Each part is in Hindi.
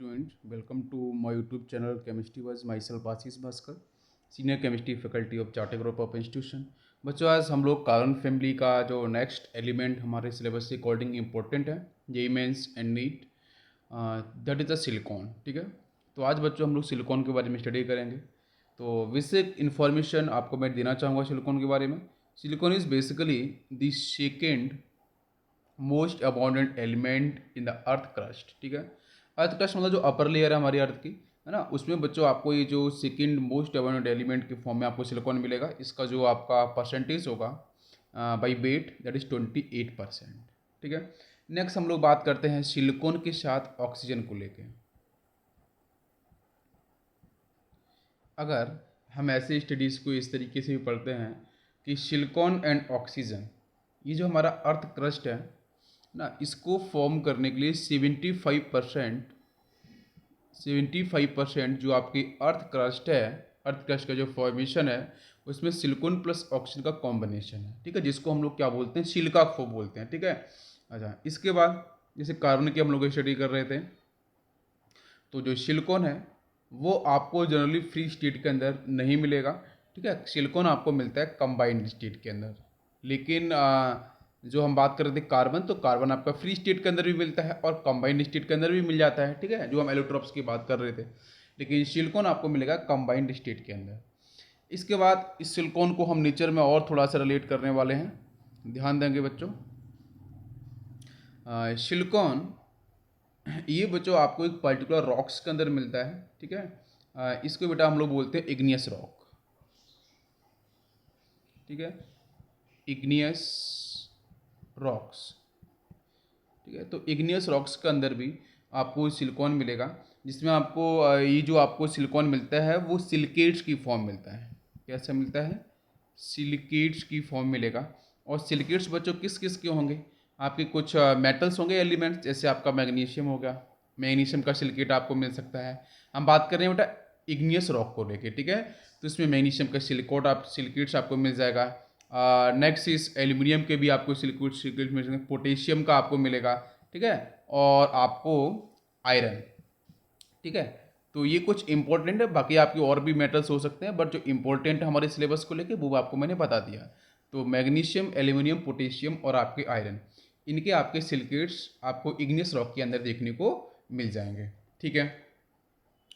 student, welcome to my YouTube channel Chemistry was myself Ashish Bhaskar, senior chemistry faculty of chartered group of institution. बच्चों आज हम लोग कार्बन फैमिली का जो नेक्स्ट एलिमेंट हमारे सिलेबस के अकॉर्डिंग इंपॉर्टेंट है, JEE mains and NEET, that is the silicon. ठीक है, तो आज बच्चों हम लोग सिलिकॉन के बारे में स्टडी करेंगे। तो बेसिक इन्फॉर्मेशन आपको मैं देना चाहूँगा सिलिकॉन के बारे में। Silicon is basically the second most abundant element in the earth crust. ठीक है, अर्थ क्रस्ट मतलब जो अपर लेयर है हमारी अर्थ की, है ना, उसमें बच्चों आपको ये जो सेकेंड मोस्ट अबाउंडेंट एलिमेंट के फॉर्म में आपको सिलिकॉन मिलेगा। इसका जो आपका परसेंटेज होगा बाई वेट दैट इज़ 28%। ठीक है, नेक्स्ट हम लोग बात करते हैं सिलिकॉन के साथ ऑक्सीजन को लेके। अगर हम ऐसे स्टडीज़ को इस तरीके से भी पढ़ते हैं कि सिलिकॉन एंड ऑक्सीजन, ये जो हमारा अर्थ क्रस्ट है ना, इसको फॉर्म करने के लिए 75% जो आपकी अर्थ क्रस्ट है, अर्थ क्रस्ट का जो फॉर्मेशन है उसमें सिलिकॉन प्लस ऑक्सीजन का कॉम्बिनेशन है। ठीक है, जिसको हम लोग क्या बोलते हैं, सिलिका को बोलते हैं। ठीक है, अच्छा, इसके बाद जैसे कार्बन की हम लोग स्टडी कर रहे थे, तो जो सिलिकॉन है वो आपको जनरली फ्री स्टेट के अंदर नहीं मिलेगा। ठीक है, सिलिकॉन आपको मिलता है कंबाइंड स्टेट के अंदर। लेकिन जो हम बात कर रहे थे कार्बन, तो कार्बन आपका फ्री स्टेट के अंदर भी मिलता है और कंबाइंड स्टेट के अंदर भी मिल जाता है। ठीक है, जो हम एलोट्रॉप्स की बात कर रहे थे, लेकिन सिलिकॉन आपको मिलेगा कंबाइंड स्टेट के अंदर। इसके बाद इस सिलिकॉन को हम नेचर में और थोड़ा सा रिलेट करने वाले हैं, ध्यान देंगे बच्चों। सिलिकॉन ये बच्चों आपको एक पर्टिकुलर रॉक्स के अंदर मिलता है। ठीक है, इसको बेटा हम लोग बोलते हैं इग्नियस रॉक। ठीक है, इग्नियस रॉक्स। ठीक है, तो इग्नियस रॉक्स के अंदर भी आपको सिलिकॉन मिलेगा, जिसमें आपको ये जो आपको सिलिकॉन मिलता है वो सिलिकेट्स की फॉर्म मिलता है। कैसा मिलता है? सिलिकेट्स की फॉर्म मिलेगा। और सिलिकेट्स बच्चों किस किस के होंगे? आपके कुछ मेटल्स होंगे, एलिमेंट्स, जैसे आपका मैग्नीशियम हो गया, मैग्नीशियम का सिलिकेट आपको मिल सकता है। हम बात कर रहे हैं बेटा इग्नियस रॉक को लेके। ठीक है, तो इसमें मैग्नीशियम का सिलिकेट्स आपको मिल जाएगा। नेक्स्ट इस एल्यूमिनियम के भी आपको सिलिकेट मिल जाएंगे, पोटेशियम का आपको मिलेगा। ठीक है, और आपको आयरन। ठीक है, तो ये कुछ इंपॉर्टेंट है, बाकी आपके और भी मेटल्स हो सकते हैं, बट जो इंपॉर्टेंट है हमारे सिलेबस को लेके वो आपको मैंने बता दिया। तो मैग्नीशियम, एल्यूमिनियम, पोटेशियम और आपके आयरन, इनके आपके सिलिकेट्स आपको इग्नियस रॉक के अंदर देखने को मिल जाएंगे। ठीक है,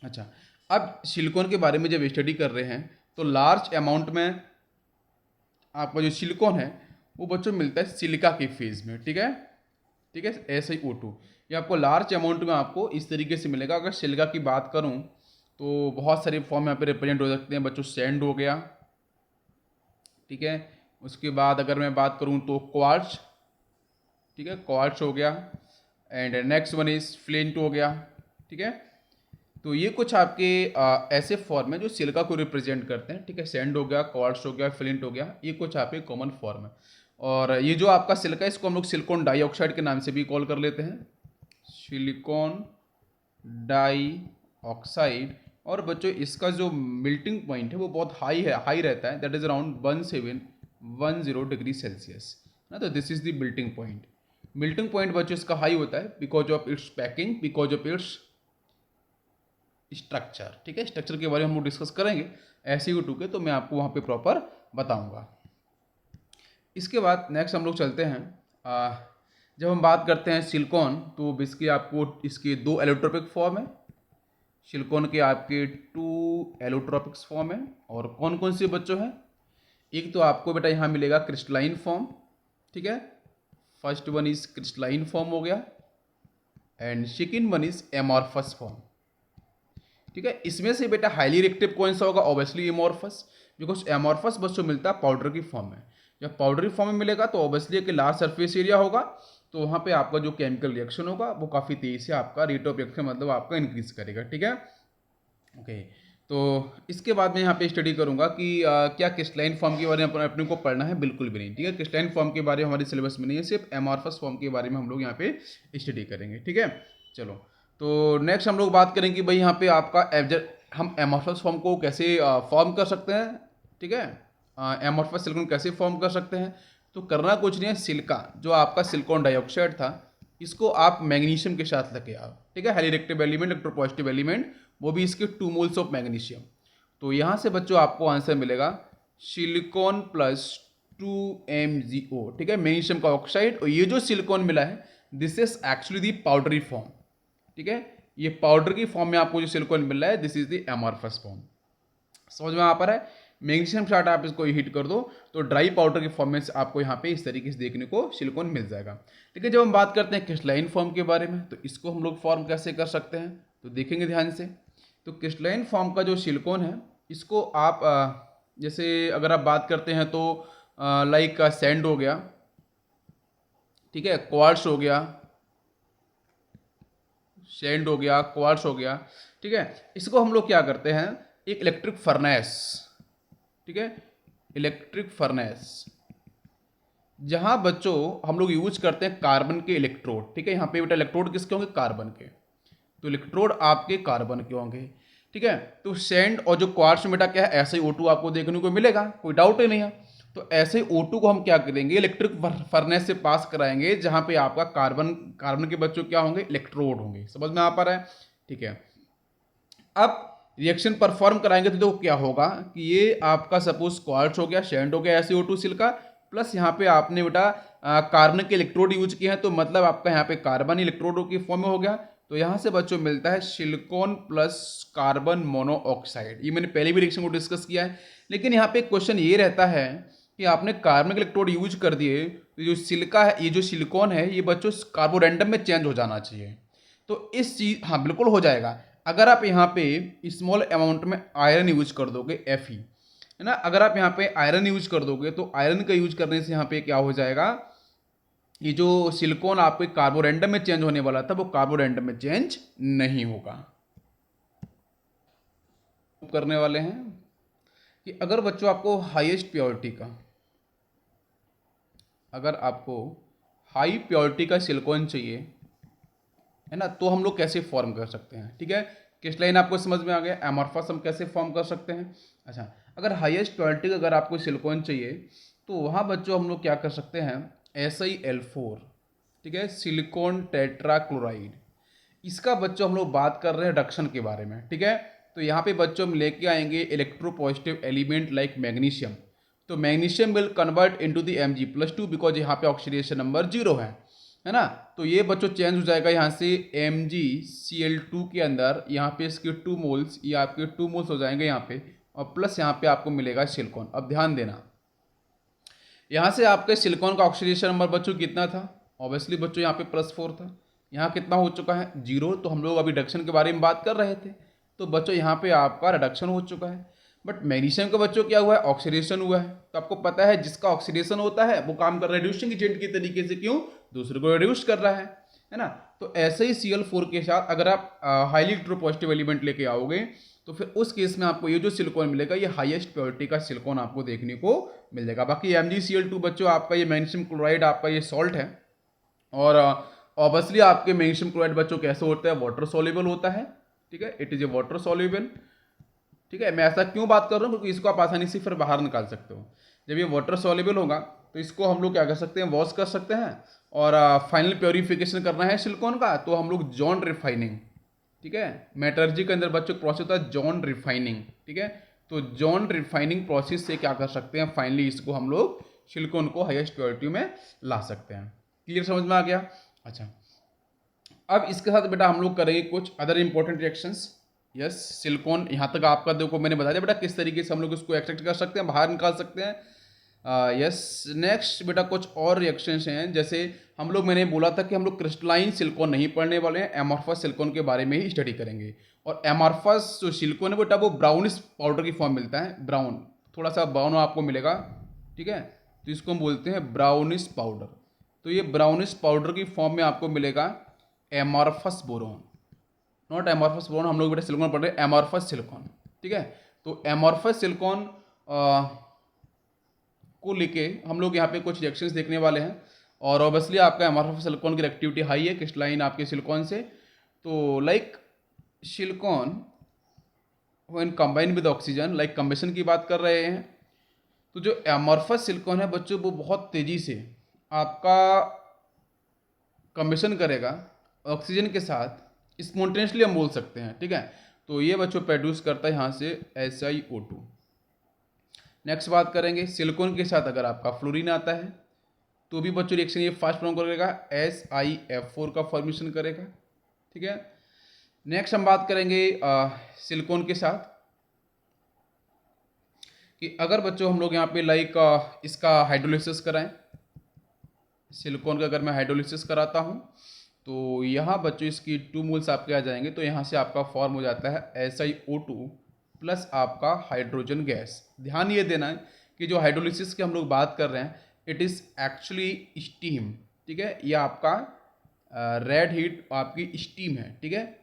अच्छा, अब सिलिकॉन के बारे में जब स्टडी कर रहे हैं तो लार्ज अमाउंट में आपका जो सिलिकॉन है वो बच्चों मिलता है सिलिका के फेज में। ठीक है, ठीक है, ऐसे ही O2 ये आपको लार्ज अमाउंट में आपको इस तरीके से मिलेगा। अगर सिलिका की बात करूं तो बहुत सारे फॉर्म यहाँ पे रिप्रेजेंट हो सकते हैं बच्चों। सैंड हो गया, ठीक है, उसके बाद अगर मैं बात करूं तो क्वार्ट्ज, ठीक है, क्वार्ट्ज हो गया, and next one is flint हो गया। ठीक है, तो ये कुछ आपके ऐसे फॉर्म है जो सिलिका को रिप्रेजेंट करते हैं। ठीक है, सैंड हो गया, क्वार्ट्ज हो गया, फ्लिंट हो गया, ये कुछ आपके कॉमन फॉर्म है। और ये जो आपका सिलिका है इसको हम लोग सिलिकॉन डाइऑक्साइड के नाम से भी कॉल कर लेते हैं, सिलिकॉन डाइऑक्साइड। और बच्चों इसका जो मेल्टिंग पॉइंट है वो बहुत हाई रहता है, that is around 1710 degree Celsius ना। तो this is the melting point बच्चों इसका हाई होता है because of its packing, because of its structure. ठीक है, स्ट्रक्चर के बारे में हम लोग डिस्कस करेंगे ऐसे ही टूके, तो मैं आपको वहाँ पे प्रॉपर बताऊंगा। इसके बाद नेक्स्ट हम लोग चलते हैं, जब हम बात करते हैं सिलिकॉन तो बेसिकली आपको इसके दो एलोट्रोपिक फॉर्म है। सिलिकॉन के आपके 2 एलोट्रोपिक्स फॉर्म है, और कौन कौन से बच्चों हैं? एक तो आपको बेटा यहाँ मिलेगा क्रिस्टलाइन फॉर्म। ठीक है, first one is crystalline form हो गया, and second one is amorphous form. ठीक है, इसमें से बेटा हाईली रिएक्टिव कौन सा होगा? ऑब्वियसली एमॉर्फस, बिकॉज एमॉर्फस बच्चों मिलता है पाउडर की फॉर्म में। जब पाउडरी फॉर्म में मिलेगा तो ऑब्वियसली एक लार्ज सरफेस एरिया होगा, तो वहाँ पे आपका जो केमिकल रिएक्शन होगा वो काफ़ी तेज़ी से आपका रेट ऑफ रिएक्शन मतलब आपका इंक्रीज करेगा। ठीक है, ओके, तो इसके बाद मैं यहाँ पे स्टडी करूँगा कि क्या क्रिस्टलाइन फॉर्म के बारे में अपने को पढ़ना है? बिल्कुल भी नहीं। ठीक है, क्रिस्टलाइन फॉर्म के बारे में हमारे सिलेबस में नहीं है, सिर्फ एमॉर्फस फॉर्म के बारे में हम लोग यहाँ पे स्टडी करेंगे। ठीक है, चलो, तो नेक्स्ट हम लोग बात करेंगे कि भाई यहाँ पे आपका हम एमॉर्फस फॉर्म को कैसे फॉर्म कर सकते हैं। ठीक है, एमॉर्फस सिलिकॉन कैसे फॉर्म कर सकते हैं? तो करना कुछ नहीं है, सिलिका जो आपका सिलिकॉन डाइऑक्साइड था इसको आप मैग्नीशियम के साथ लेके आओ, ठीक है, highly reactive element, electropositive element, वो भी इसके 2 मोल्स ऑफ मैग्नीशियम। तो यहाँ से बच्चों आपको आंसर मिलेगा सिलिकॉन प्लस 2MgO, ठीक है, मैग्नीशियम का ऑक्साइड। और ये जो सिलिकॉन मिला है this is actually the powdery form, ठीक है, ये पाउडर की फॉर्म में आपको जो सिलिकॉन मिल रहा है this is the amorphous form. समझ में आ पा रहा है? मैग्नीशियम साल्ट आप इसको हीट कर दो तो ड्राई पाउडर के फॉर्म में आपको यहाँ पे इस तरीके से देखने को सिलिकॉन मिल जाएगा। ठीक है, जब हम बात करते हैं क्रिस्टलाइन फॉर्म के बारे में तो इसको हम लोग फॉर्म कैसे कर सकते हैं तो देखेंगे ध्यान से। तो क्रिस्टलाइन फॉर्म का जो सिलिकॉन है इसको आप जैसे अगर आप बात करते हैं तो लाइक सैंड हो गया, ठीक है, क्वार्ट्स हो गया, सैंड हो गया, क्वार्ट्स हो गया, ठीक है, इसको हम लोग क्या करते हैं एक इलेक्ट्रिक फर्नेस, ठीक है, इलेक्ट्रिक फर्नेस, जहां बच्चों हम लोग यूज करते हैं कार्बन के इलेक्ट्रोड, ठीक है, यहाँ पे बेटा इलेक्ट्रोड किसके होंगे कार्बन के, तो इलेक्ट्रोड आपके कार्बन के होंगे, ठीक है। तो सैंड और जो क्वार्ट्स में बेटा क्या है ऐसे ही O2 आपको देखने को मिलेगा, कोई डाउट ही नहीं है। तो ऐसे ही O2 को हम क्या करेंगे इलेक्ट्रिक फर्नेस से पास कराएंगे जहां पे आपका कार्बन के बच्चों क्या होंगे इलेक्ट्रोड होंगे। समझ में आ पा रहा है? ठीक है, अब रिएक्शन परफॉर्म कराएंगे तो क्या होगा कि ये आपका सपोज क्वार्ट्स हो गया, सैंड हो गया, SiO2 सिलिका, प्लस यहाँ पे आपने बेटा कार्बन के इलेक्ट्रोड यूज किए हैं तो मतलब आपका यहाँ पे कार्बन इलेक्ट्रोड की फॉर्म में हो गया। तो यहाँ से बच्चों मिलता है सिलिकॉन प्लस कार्बन मोनोऑक्साइड। ये मैंने पहले भी रिएक्शन को डिस्कस किया है, लेकिन यहाँ पे क्वेश्चन ये रहता है कि आपने कार्बन के इलेक्ट्रोड यूज कर दिए तो जो सिलिका है, ये जो सिलिकॉन है, ये बच्चों कार्बोरेंडम में चेंज हो जाना चाहिए। तो इस चीज हाँ बिल्कुल हो जाएगा अगर आप यहाँ पे स्मॉल अमाउंट में आयरन यूज कर दोगे Fe, है ना, अगर आप यहाँ पे आयरन यूज कर दोगे तो आयरन का यूज करने से यहाँ पे क्या हो जाएगा, ये जो सिलिकॉन आपके कार्बोरेंडम में चेंज होने वाला था वो कार्बोरेंडम में चेंज नहीं होगा। करने वाले हैं कि अगर बच्चों आपको हाईएस्ट प्योरिटी का, अगर आपको हाई प्योरिटी का सिलिकॉन चाहिए है ना, तो हम लोग कैसे फॉर्म कर सकते हैं। ठीक है, क्रिस्टलाइन आपको समझ में आ गया, एमॉर्फस हम कैसे फॉर्म कर सकते हैं। अच्छा, अगर हाईएस्ट प्योरिटी का अगर आपको सिलिकॉन चाहिए तो वहाँ बच्चों हम लोग क्या कर सकते हैं SiL4, ठीक है, सिलिकॉन टेट्राक्लोराइड, इसका बच्चों हम लोग बात कर रहे हैं रिडक्शन के बारे में। ठीक है, तो यहाँ पे बच्चों हम लेके आएंगे इलेक्ट्रोपॉजिटिव एलिमेंट लाइक मैग्नीशियम, तो magnesium will convert into the Mg+2 because यहाँ पे ऑक्सीडेशन नंबर 0 है ना। तो ये बच्चों चेंज हो जाएगा यहाँ से MgCl2 के अंदर, यहाँ पे इसके 2 मोल्स, ये आपके 2 मोल्स हो जाएंगे यहाँ पे, और प्लस यहाँ पे आपको मिलेगा सिलिकॉन। अब ध्यान देना, यहाँ से आपके सिलिकॉन का ऑक्सीडेशन नंबर बच्चों कितना था, ऑब्वियसली बच्चों यहाँ पे +4 था, यहाँ कितना हो चुका है 0। तो हम लोग अभी रिडक्शन के बारे में बात कर रहे थे, तो बच्चों यहाँ पे आपका रिडक्शन हो चुका है। बट मैग्नीशियम का बच्चों क्या हुआ है ऑक्सीडेशन हुआ है। तो आपको पता है जिसका ऑक्सीडेशन होता है वो काम कर रहा है रिड्यूसिंग एजेंट की तरीके से, क्यों, दूसरे को रिड्यूस कर रहा है ना। तो ऐसे ही Cl4 के साथ अगर आप हाईली इलेक्ट्रोपॉजिटिव एलिमेंट लेके आओगे तो फिर उस केस में आपको ये जो सिलिकॉन मिलेगा ये हाईएस्ट प्योरिटी का सिलिकॉन आपको देखने को मिल जाएगा। बाकी MgCl2 बच्चों आपका ये मैग्नीशियम क्लोराइड आपका ये सॉल्ट है, और ऑब्वियसली आपके मैग्नीशियम क्लोराइड बच्चों कैसे होता है वाटर सॉल्युबल होता है। ठीक है, it is a water soluble. ठीक है, मैं ऐसा क्यों बात कर रहा हूँ क्योंकि इसको आप आसानी से फिर बाहर निकाल सकते हो। जब ये वाटर सॉल्युबल होगा तो इसको हम लोग क्या कर सकते हैं वॉश कर सकते हैं, और फाइनल प्योरीफिकेशन करना है सिलिकॉन का तो हम लोग जॉन रिफाइनिंग, ठीक है, मेटलर्जी के अंदर बच्चों प्रोसेस होता है जॉन रिफाइनिंग। ठीक है, तो जॉन रिफाइनिंग प्रोसेस से क्या कर सकते हैं फाइनली इसको हम लोग सिलिकॉन को हाईएस्ट प्योरिटी में ला सकते हैं। क्लियर, समझ में आ गया। अच्छा, अब इसके साथ बेटा हम लोग करेंगे कुछ other important reactions. Yes, silicon यहाँ तक आपका देखो मैंने बता दिया बेटा किस तरीके से हम लोग इसको एक्सट्रैक्ट कर सकते हैं, बाहर निकाल सकते हैं। यस, नेक्स्ट बेटा कुछ और रिएक्शंस हैं, जैसे हम लोग मैंने बोला था कि हम लोग क्रिस्टलाइन सिलिकॉन नहीं पढ़ने वाले हैं, एमॉर्फस सिलिकॉन के बारे में ही स्टडी करेंगे। और एमॉर्फस जो सिलिकॉन है बेटा वो ब्राउनिश पाउडर की फॉर्म मिलता है, ब्राउन, थोड़ा सा ब्राउन आपको मिलेगा। ठीक है, तो इसको हम बोलते हैं ब्राउनिश पाउडर। तो ये ब्राउनिश पाउडर की फॉर्म में आपको मिलेगा amorphous boron, not amorphous boron, हम लोग बेटा सिलिकॉन पढ़ रहे हैं एमॉर्फस सिलिकॉन। ठीक है, तो एमॉर्फस सिलिकॉन को लेके हम लोग यहाँ पे कुछ रिएक्शंस देखने वाले हैं, और ऑब्वियसली आपका एमॉर्फस सिलिकॉन की रिएक्टिविटी हाई है क्रिस्टलाइन आपके सिलिकॉन से। तो like silicon when combine with oxygen, like कंबेशन की बात कर रहे हैं, तो जो एमॉर्फस सिलिकॉन है बच्चों वो बहुत तेज़ी से आपका कम्बिशन करेगा ऑक्सीजन के साथ, स्पॉन्टेनियसली हम बोल सकते हैं, ठीक है। तो ये बच्चों प्रोड्यूस करता है यहाँ से SiO2। नेक्स्ट बात करेंगे सिलिकॉन के साथ अगर आपका फ्लोरीन आता है तो भी बच्चों रिएक्शन ये फास्ट फॉर्म करेगा, SiF4 का फॉर्मेशन करेगा, ठीक है। नेक्स्ट हम बात करेंगे सिलिकॉन के साथ कि अगर बच्चों हम लोग यहाँ पे लाइक इसका हाइड्रोलिसिस कराएं, सिलिकॉन का अगर मैं हाइड्रोलिसिस कराता हूँ तो यहाँ बच्चों इसकी 2 मोल्स आपके आ जाएंगे, तो यहाँ से आपका फॉर्म हो जाता है SiO2 प्लस आपका हाइड्रोजन गैस। ध्यान ये देना है कि जो हाइड्रोलिसिस की हम लोग बात कर रहे हैं इट इज़ एक्चुअली स्टीम, ठीक है। ये आपका रेड हीट आपकी स्टीम है, ठीक है।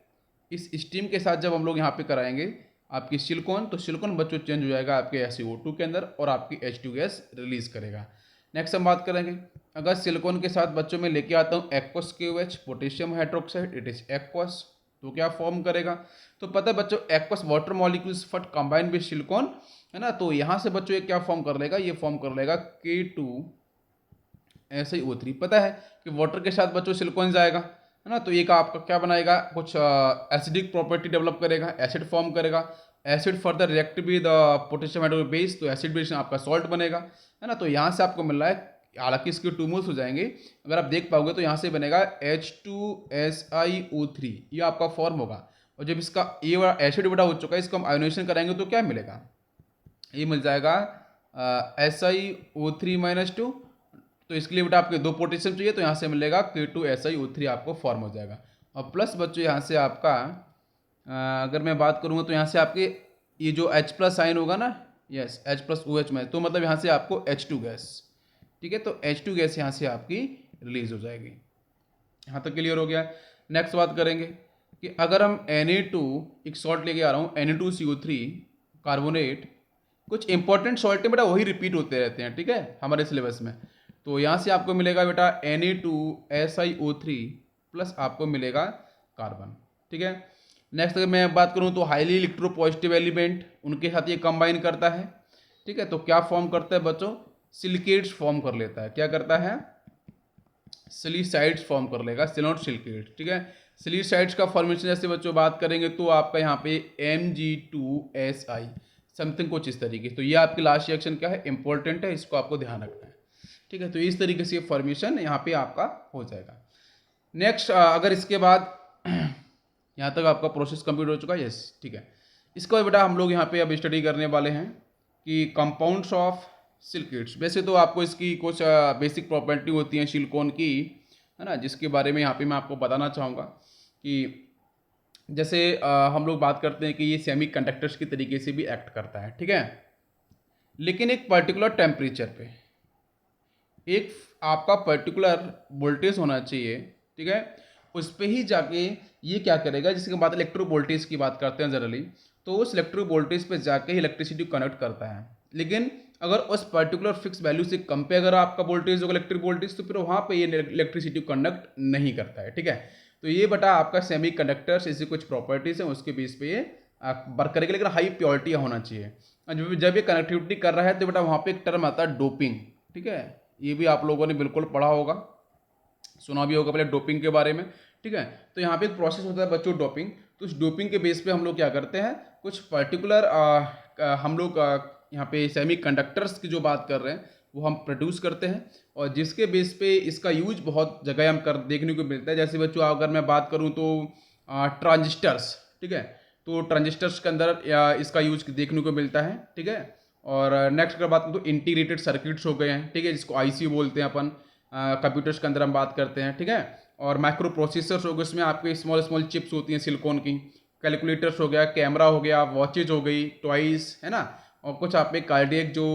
इस स्टीम के साथ जब हम लोग यहाँ पे कराएंगे आपकी सिलिकॉन, तो सिलिकॉन बच्चों चेंज हो जाएगा आपके SiO2 के अंदर और आपकी H2 गैस रिलीज करेगा। नेक्स्ट हम बात करेंगे अगर सिलिकॉन के साथ बच्चों में लेके आता हूँ aqueous KOH potassium hydroxide, it is aqueous, तो क्या फॉर्म करेगा, तो पता है बच्चों एक्वस वाटर मॉलिक्यूल्स फट कंबाइन विद सिलिकॉन, है ना। तो यहाँ से बच्चों ये क्या फॉर्म कर लेगा, ये फॉर्म कर लेगा K2SiO3। पता है कि वाटर के साथ बच्चों सिलिकॉन जाएगा, है ना, तो ये का आपका क्या बनाएगा, कुछ एसिडिक प्रॉपर्टी डेवलप करेगा, एसिड फॉर्म करेगा, acid further react with potassium hydroxide base, तो एसिड बेस आपका सॉल्ट बनेगा, है ना। तो यहाँ से आपको मिल रहा है, हालांकि इसके 2 मोल्स हो जाएंगे, अगर आप देख पाओगे तो यहाँ से बनेगा H2SiO3, ये आपका फॉर्म होगा। और जब इसका ये वाला एसिड बड़ा हो चुका है, इसको हम आयोनाइजेशन कराएंगे तो क्या मिलेगा, ये मिल जाएगा SiO3-2। तो इसके लिए बेटा आपके 2 पोटेशियम चाहिए, तो यहाँ से मिलेगा K2SiO3 आपको फॉर्म हो जाएगा। और प्लस बच्चों यहाँ से आपका अगर मैं बात करूँगा तो यहाँ से आपके ये जो H+ साइन होगा ना, यस H+OH में, तो मतलब यहाँ से आपको H2 गैस, ठीक है। तो H2 गैस यहाँ से आपकी रिलीज हो जाएगी। यहाँ तक क्लियर हो गया। नेक्स्ट बात करेंगे कि अगर हम Na2 एक सॉल्ट लेके आ रहा हूँ Na2CO3 कार्बोनेट, कुछ इंपॉर्टेंट सॉल्ट है बेटा वही रिपीट होते रहते हैं, ठीक है, हमारे सिलेबस में। तो यहाँ से आपको मिलेगा बेटा Na2SiO3 प्लस आपको मिलेगा कार्बन, ठीक है। नेक्स्ट अगर मैं बात करूँ तो हाईली इलेक्ट्रोपॉजिटिव एलिमेंट उनके साथ ये कंबाइन करता है, ठीक है। तो क्या फॉर्म करता है बच्चों, सिलिकेट्स फॉर्म कर लेता है, क्या करता है, सिलिसाइड्स फॉर्म कर लेगा, नॉट सिलिकेट्स, ठीक है। सिलिसाइड्स का फॉर्मेशन जैसे बच्चों बात करेंगे तो आपका यहाँ पे Mg2Si समथिंग कुछ इस तरीके। तो ये आपकी लास्ट रिएक्शन क्या है, इंपॉर्टेंट है, इसको आपको ध्यान रखना है, ठीक है। तो इस तरीके से फॉर्मेशन यहाँ पे आपका हो जाएगा। नेक्स्ट अगर इसके बाद यहाँ तक आपका प्रोसेस कंप्लीट हो चुका है, यस, ठीक है। इसके बाद बेटा हम लोग यहाँ पे अब स्टडी करने वाले हैं कि कंपाउंड्स ऑफ सिलिकेट्स। वैसे तो आपको इसकी कुछ बेसिक प्रॉपर्टी होती हैं सिलिकॉन की, है ना, जिसके बारे में यहाँ पे मैं आपको बताना चाहूँगा कि जैसे हम लोग बात करते हैं कि ये सेमी कंडक्टर्स की तरीके से भी एक्ट करता है, ठीक है। लेकिन एक पर्टिकुलर टेम्परेचर पे एक आपका पर्टिकुलर वोल्टेज होना चाहिए, ठीक है, उस पर ही जाके ये क्या करेगा, जिसकी बात इलेक्ट्रो वोल्टेज की बात करते हैं जनरली, तो उस इलेक्ट्रो वोल्टेज पे जाके ही इलेक्ट्रिसिटी कनेक्ट करता है। लेकिन अगर उस पर्टिकुलर फिक्स वैल्यू से कम पे अगर आपका वोल्टेज होगा इलेक्ट्रिक वोल्टेज, तो फिर वहाँ पे ये इलेक्ट्रिसिटी कंडक्ट नहीं करता है, ठीक है। तो ये बटा आपका सेमी कंडक्टर्स ऐसी कुछ प्रॉपर्टीज हैं उसके बेस पे ये वर्क करेगा, लेकिन हाई प्योरिटी होना चाहिए। जब ये कनेक्टिविटी कर रहा है तो बेटा वहाँ पे एक टर्म आता है डोपिंग, ठीक है। ये भी आप लोगों ने बिल्कुल पढ़ा होगा, सुना भी होगा पहले डोपिंग के बारे में, ठीक है। तो यहाँ पे एक प्रोसेस होता है बच्चों डोपिंग, तो उस डोपिंग के बेस पे हम लोग क्या करते हैं, कुछ पर्टिकुलर हम लोग यहाँ पे सेमी कंडक्टर्स की जो बात कर रहे हैं वो हम प्रोड्यूस करते हैं, और जिसके बेस पे इसका यूज बहुत जगह हम कर देखने को मिलता है। जैसे बच्चों अगर मैं बात करूँ तो ट्रांजिस्टर्स, ठीक है, तो ट्रांजिस्टर्स के अंदर इसका यूज देखने को मिलता है, ठीक है। और नेक्स्ट अगर बात करूँ तो इंटीग्रेटेड सर्किट्स हो गए हैं, ठीक है, जिसको IC बोलते हैं अपन, कंप्यूटर्स के अंदर हम बात करते हैं, ठीक है। और माइक्रो प्रोसेसर्स हो गए, उसमें आपके स्मॉल स्मॉल चिप्स होती हैं सिलिकॉन की, कैलकुलेटर्स हो गया, कैमरा हो गया, वॉचेज हो गई, टॉयज, है ना, और कुछ आप में कार्डियक जो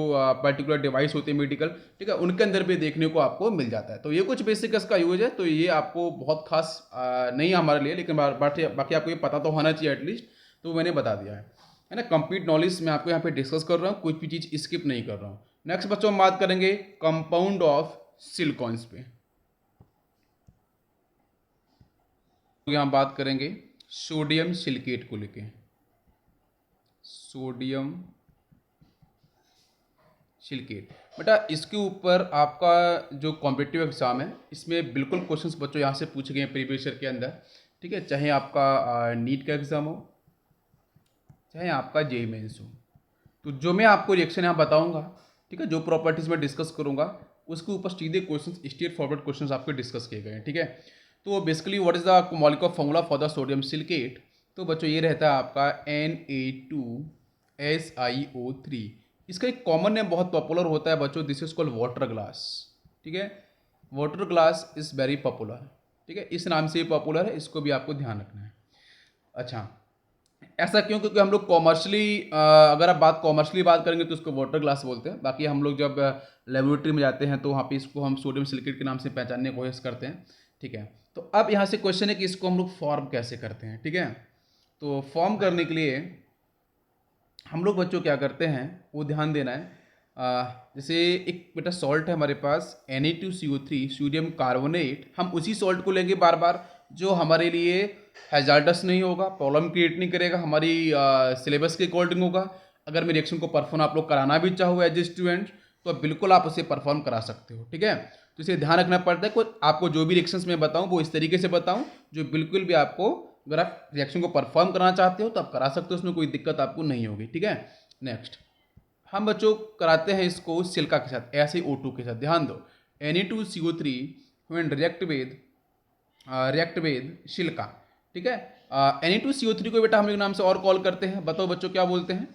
पर्टिकुलर डिवाइस होते हैं मेडिकल, ठीक है, उनके अंदर भी देखने को आपको मिल जाता है। तो ये कुछ बेसिक इसका यूज है, तो ये आपको बहुत खास नहीं है हमारे लिए, लेकिन बाकी आपको ये पता तो होना चाहिए एटलीस्ट, तो मैंने बता दिया है ना। कंप्लीट नॉलेज मैं आपको यहाँ पे डिस्कस कर रहा हूँ, कुछ भी चीज़ स्किप नहीं कर रहा हूँ। नेक्स्ट बच्चों हम बात करेंगे कंपाउंड ऑफ सिलिकॉन्स पे। यहाँ बात करेंगे सोडियम सिलिकेट को लेके, सोडियम सिलिकेट। बेटा इसके ऊपर आपका जो कॉम्पिटिटिव एग्ज़ाम है इसमें बिल्कुल क्वेश्चंस बच्चों यहाँ से पूछे गए हैं प्रीवियस ईयर के अंदर, ठीक है, चाहे आपका नीट का एग्ज़ाम हो चाहे आपका जेईई मेंस हो। तो जो मैं आपको रिएक्शन यहाँ बताऊँगा, ठीक है, जो प्रॉपर्टीज़ में डिस्कस करूँगा उसके ऊपर सीधे क्वेश्चंस स्ट्रेट फॉरवर्ड क्वेश्चंस आपके डिस्कस किए गए हैं, ठीक है। तो basically what is the molecular formula for the sodium silicate. तो बच्चों ये रहता है आपका Na2SiO3। इसका एक कॉमन नेम बहुत पॉपुलर होता है बच्चों, this is called water glass, ठीक है। Water glass is very popular, ठीक है, इस नाम से ही पॉपुलर है, इसको भी आपको ध्यान रखना है। अच्छा, ऐसा क्यों? क्योंकि हम लोग कॉमर्शली अगर आप कॉमर्शली बात करेंगे तो उसको वाटर ग्लास बोलते हैं। बाकी हम लोग जब लेबोरेटरी में जाते हैं तो वहाँ पे इसको हम सोडियम सिलिकेट के नाम से पहचानने की कोशिश करते हैं, ठीक है। तो अब यहाँ से क्वेश्चन है कि इसको हम लोग फॉर्म कैसे करते हैं, ठीक है। तो फॉर्म करने के लिए हम लोग बच्चों क्या करते हैं वो ध्यान देना है। जैसे एक बेटा सॉल्ट है हमारे पास Na2CO3 सोडियम कार्बोनेट, हम उसी सॉल्ट को लेंगे बार बार जो हमारे लिए हैजार्डस नहीं होगा, प्रॉब्लम क्रिएट नहीं करेगा, हमारी सिलेबस के अकॉर्डिंग होगा। अगर मेरे रिएक्शन को परफॉर्म आप लोग कराना भी चाहो एज ए स्टूडेंट तो बिल्कुल आप उसे परफॉर्म करा सकते हो, ठीक है। तो इसे ध्यान रखना पड़ता है कि आपको जो भी रिएक्शंस मैं बताऊं वो इस तरीके से बताऊं जो बिल्कुल भी आपको, अगर आप रिएक्शन को परफॉर्म कराना चाहते हो तो आप करा सकते हो, उसमें कोई दिक्कत आपको नहीं होगी, ठीक है। नेक्स्ट हम बच्चों कराते हैं इसको सिलिका के साथ, ऐसे O2 के साथ। ध्यान दो Na2CO3 when react with silica, ठीक है। Na2CO3 को बेटा हम एक नाम से और कॉल करते हैं, बताओ बच्चों क्या बोलते हैं?